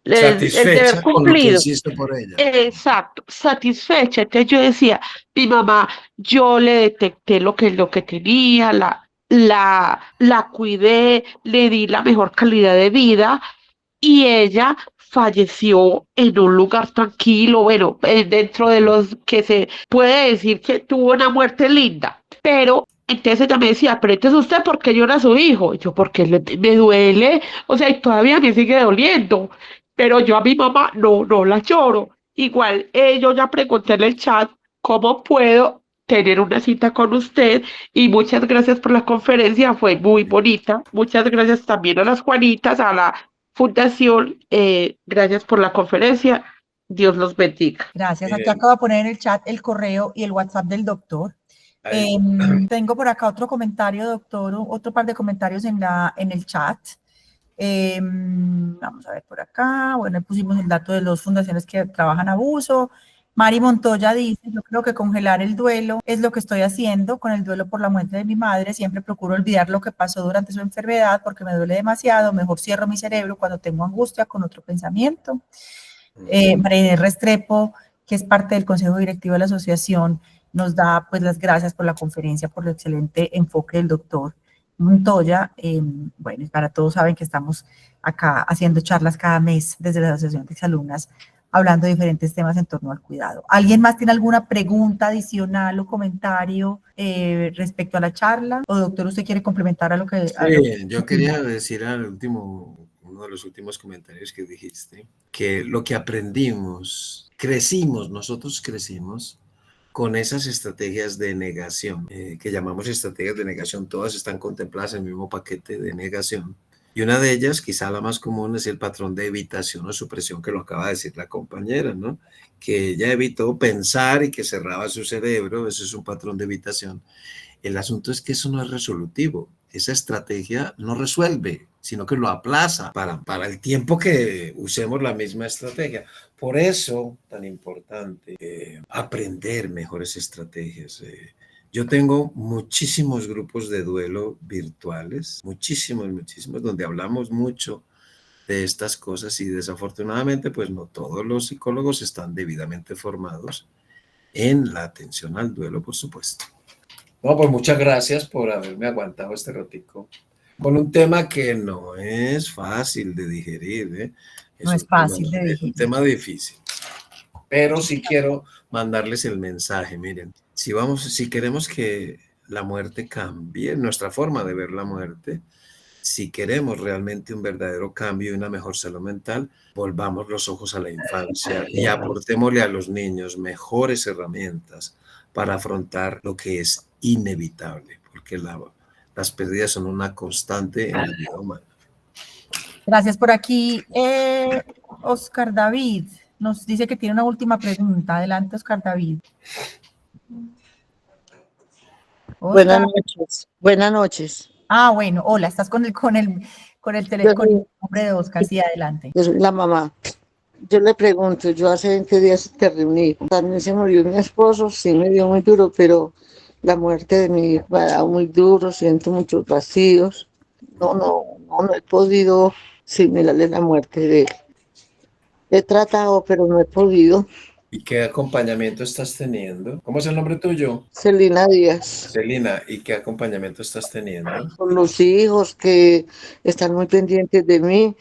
deber Satisfecha con lo que cumplido. hiciste por ella. Exacto, satisfecha. Entonces yo decía, mi mamá, yo le detecté lo que tenía, la cuidé, le di la mejor calidad de vida y ella falleció en un lugar tranquilo, bueno, dentro de los que se puede decir que tuvo una muerte linda, pero entonces ella me decía, pero entonces usted, ¿por qué llora a su hijo? Y yo, porque me duele, o sea, y todavía me sigue doliendo, pero yo a mi mamá no la lloro. Igual, yo ya pregunté en el chat cómo puedo tener una cita con usted y muchas gracias por la conferencia, fue muy bonita. Muchas gracias también a las Juanitas, a la Fundación, gracias por la conferencia. Dios los bendiga. Gracias. Aquí acabo de poner en el chat el correo y el WhatsApp del doctor. Tengo por acá otro comentario, doctor, otro par de comentarios en el chat. Vamos a ver por acá. Bueno, pusimos el dato de las fundaciones que trabajan abuso. Mari Montoya dice, yo creo que congelar el duelo es lo que estoy haciendo con el duelo por la muerte de mi madre. Siempre procuro olvidar lo que pasó durante su enfermedad porque me duele demasiado. Mejor cierro mi cerebro cuando tengo angustia con otro pensamiento. María Inés Restrepo, que es parte del Consejo Directivo de la Asociación, nos da pues las gracias por la conferencia, por el excelente enfoque del doctor Montoya. Bueno, para todos saben que estamos acá haciendo charlas cada mes desde la Asociación de Exalumnas, hablando de diferentes temas en torno al cuidado. ¿Alguien más tiene alguna pregunta adicional o comentario respecto a la charla? O doctor, ¿usted quiere complementar a lo que... Sí, yo quería decir uno de los últimos comentarios que dijiste, que lo que aprendimos, nosotros crecimos con esas estrategias de negación, que llamamos estrategias de negación, todas están contempladas en el mismo paquete de negación. Y una de ellas, quizá la más común, es el patrón de evitación o supresión que lo acaba de decir la compañera, ¿no? Que ella evitó pensar y que cerraba su cerebro, ese es un patrón de evitación. El asunto es que eso no es resolutivo, esa estrategia no resuelve, sino que lo aplaza para el tiempo que usemos la misma estrategia. Por eso, tan importante, aprender mejores estrategias. Yo tengo muchísimos grupos de duelo virtuales, muchísimos, donde hablamos mucho de estas cosas y desafortunadamente, pues no todos los psicólogos están debidamente formados en la atención al duelo, por supuesto. No, pues muchas gracias por haberme aguantado este ratico con un tema que no es fácil de digerir, ¿eh? No es fácil de digerir. Es un tema difícil, pero sí quiero mandarles el mensaje, miren, si queremos que la muerte cambie, nuestra forma de ver la muerte, si queremos realmente un verdadero cambio y una mejor salud mental, volvamos los ojos a la infancia y aportémosle a los niños mejores herramientas para afrontar lo que es inevitable, porque las pérdidas son una constante en la vida humana. Gracias por aquí. Oscar David nos dice que tiene una última pregunta. Adelante, Oscar David. Oscar. Buenas noches. Buenas noches. Ah, bueno, hola, estás con el nombre de Oscar, sí, adelante. Yo soy la mamá. Yo le pregunto, yo hace 20 días te reuní, también se murió mi esposo, sí me dio muy duro, pero la muerte de mi hijo me ha dado muy duro, siento muchos vacíos, no he podido asimilarle la muerte de él. He tratado, pero no he podido, ¿Y qué acompañamiento estás teniendo? ¿Cómo es el nombre tuyo? Celina Díaz. Celina, ¿y qué acompañamiento estás teniendo? Con los hijos que están muy pendientes de mí,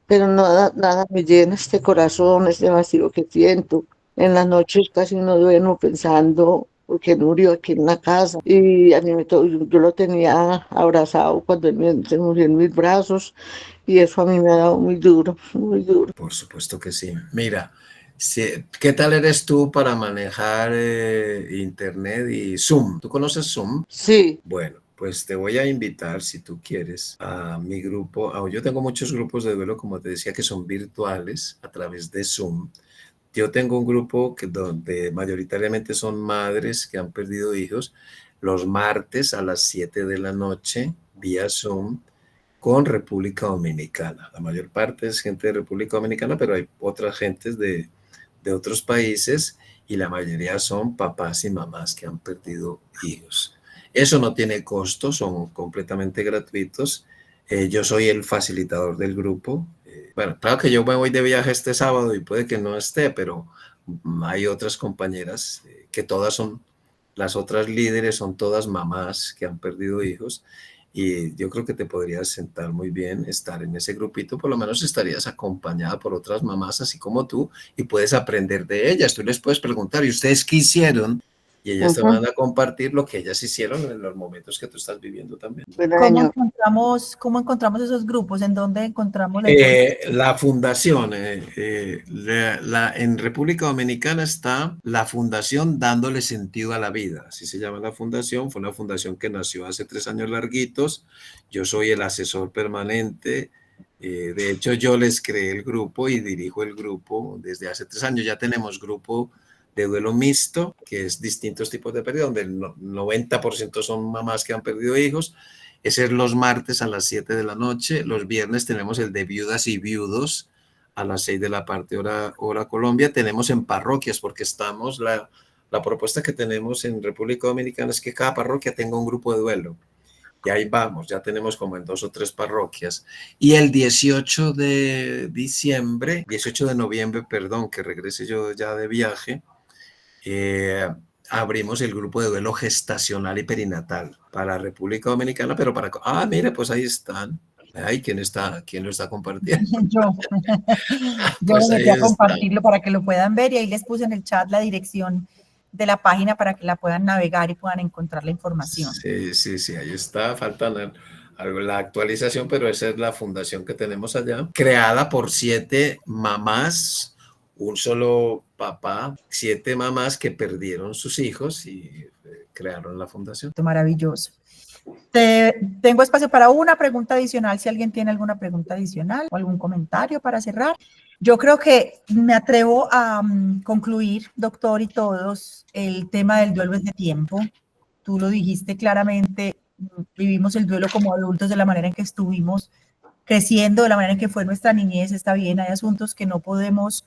pero nada me llena este corazón, este vacío que siento. En las noches casi no duermo pensando porque murió aquí en la casa y a mí yo lo tenía abrazado cuando se murió en mis brazos y eso a mí me ha dado muy duro, muy duro. Por supuesto que sí. Mira, ¿qué tal eres tú para manejar Internet y Zoom? ¿Tú conoces Zoom? Sí. Bueno, pues te voy a invitar, si tú quieres, a mi grupo. Yo tengo muchos grupos de duelo, como te decía, que son virtuales a través de Zoom. Yo tengo un grupo donde mayoritariamente son madres que han perdido hijos, los martes a las 7 de la noche, vía Zoom, con República Dominicana. La mayor parte es gente de República Dominicana, pero hay otras gentes de otros países y la mayoría son papás y mamás que han perdido hijos. Eso no tiene costo, son completamente gratuitos. Yo soy el facilitador del grupo. Bueno, claro que yo me voy de viaje este sábado y puede que no esté, pero hay otras compañeras que todas son, las otras líderes son todas mamás que han perdido hijos. Y yo creo que te podrías sentar muy bien, estar en ese grupito, por lo menos estarías acompañada por otras mamás así como tú y puedes aprender de ellas. Tú les puedes preguntar, ¿y ustedes qué hicieron? Y ellas te van a compartir lo que ellas hicieron en los momentos que tú estás viviendo también. ¿Cómo encontramos esos grupos? ¿En dónde encontramos la fundación? En República Dominicana está la fundación Dándole Sentido a la Vida. Así se llama la fundación. Fue una fundación que nació hace 3 años larguitos. Yo soy el asesor permanente. De hecho, yo les creé el grupo y dirijo el grupo desde hace 3 años. Ya tenemos grupo de duelo mixto, que es distintos tipos de pérdida, donde el 90% son mamás que han perdido hijos. Ese es los martes a las 7 de la noche. Los viernes tenemos el de viudas y viudos a las 6 de la tarde, hora Colombia. Tenemos en parroquias, porque estamos, la propuesta que tenemos en República Dominicana es que cada parroquia tenga un grupo de duelo. Y ahí vamos, ya tenemos como en 2 o 3 parroquias. Y el 18 de noviembre, perdón, que regrese yo ya de viaje, abrimos el grupo de duelo gestacional y perinatal para República Dominicana, pero mire, pues ahí están. Ay, ¿quién lo está compartiendo? Yo Pues me ahí metí a está. compartirlo para que lo puedan ver y ahí les puse en el chat la dirección de la página para que la puedan navegar y puedan encontrar la información. Sí, ahí está, falta la actualización, pero esa es la fundación que tenemos allá, creada por 7 mamás, un solo papá, 7 mamás que perdieron sus hijos y crearon la fundación. Maravilloso. Tengo espacio para una pregunta adicional, si alguien tiene alguna pregunta adicional o algún comentario para cerrar. Yo creo que me atrevo a concluir, doctor, y todos, el tema del duelo es de tiempo. Tú lo dijiste claramente, vivimos el duelo como adultos de la manera en que estuvimos creciendo, de la manera en que fue nuestra niñez. Está bien, hay asuntos que no podemos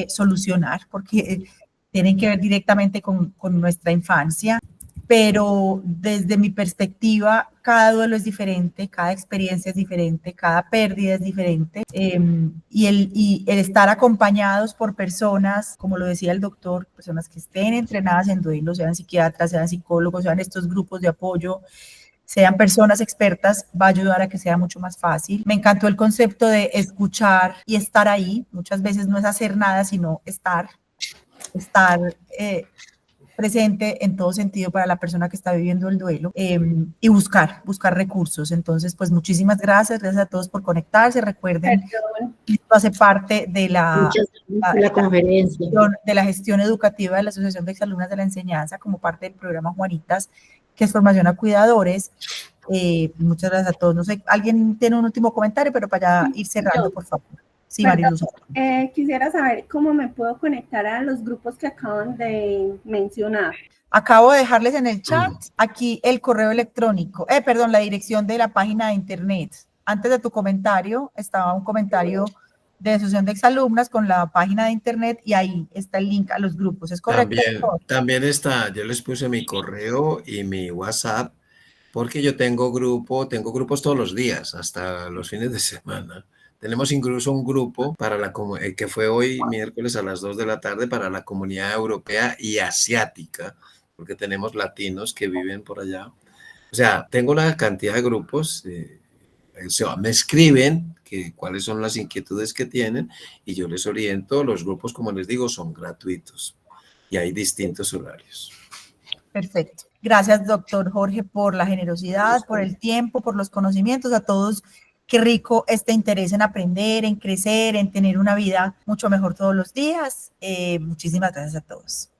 solucionar porque tienen que ver directamente con nuestra infancia, pero desde mi perspectiva, cada duelo es diferente, cada experiencia es diferente, cada pérdida es diferente, y el estar acompañados por personas, como lo decía el doctor, personas que estén entrenadas en duelo, sean psiquiatras, sean psicólogos, sean estos grupos de apoyo, sean personas expertas, va a ayudar a que sea mucho más fácil. Me encantó el concepto de escuchar y estar ahí. Muchas veces no es hacer nada, sino estar presente en todo sentido para la persona que está viviendo el duelo, y buscar recursos. Entonces, pues muchísimas gracias a todos por conectarse. Recuerden, esto hace parte de la conferencia, de la gestión educativa de la Asociación de Exalumnas de la Enseñanza, como parte del programa Juanitas, que es formación a cuidadores. Muchas gracias a todos. No sé, ¿alguien tiene un último comentario? Pero para ir cerrando, por favor. Sí, Mariluz. Quisiera saber cómo me puedo conectar a los grupos que acaban de mencionar. Acabo de dejarles en el chat aquí el correo electrónico, la dirección de la página de internet. Antes de tu comentario estaba un comentario de Asociación de Exalumnas con la página de internet y ahí está el link a los grupos. ¿Es correcto? También está, yo les puse mi correo y mi porque yo tengo grupos todos los días, hasta los fines de semana. Tenemos incluso un grupo para que fue hoy miércoles a las 2 de la tarde para la comunidad europea y asiática, porque tenemos latinos que viven por allá. O sea, tengo una cantidad de grupos, o sea, me escriben cuáles son las inquietudes que tienen y yo les oriento. Los grupos, como les digo, son gratuitos y hay distintos horarios. Perfecto. Gracias, doctor Jorge, por la generosidad, por el tiempo, por los conocimientos. A todos, qué rico este interés en aprender, en crecer, en tener una vida mucho mejor todos los días. Muchísimas gracias a todos.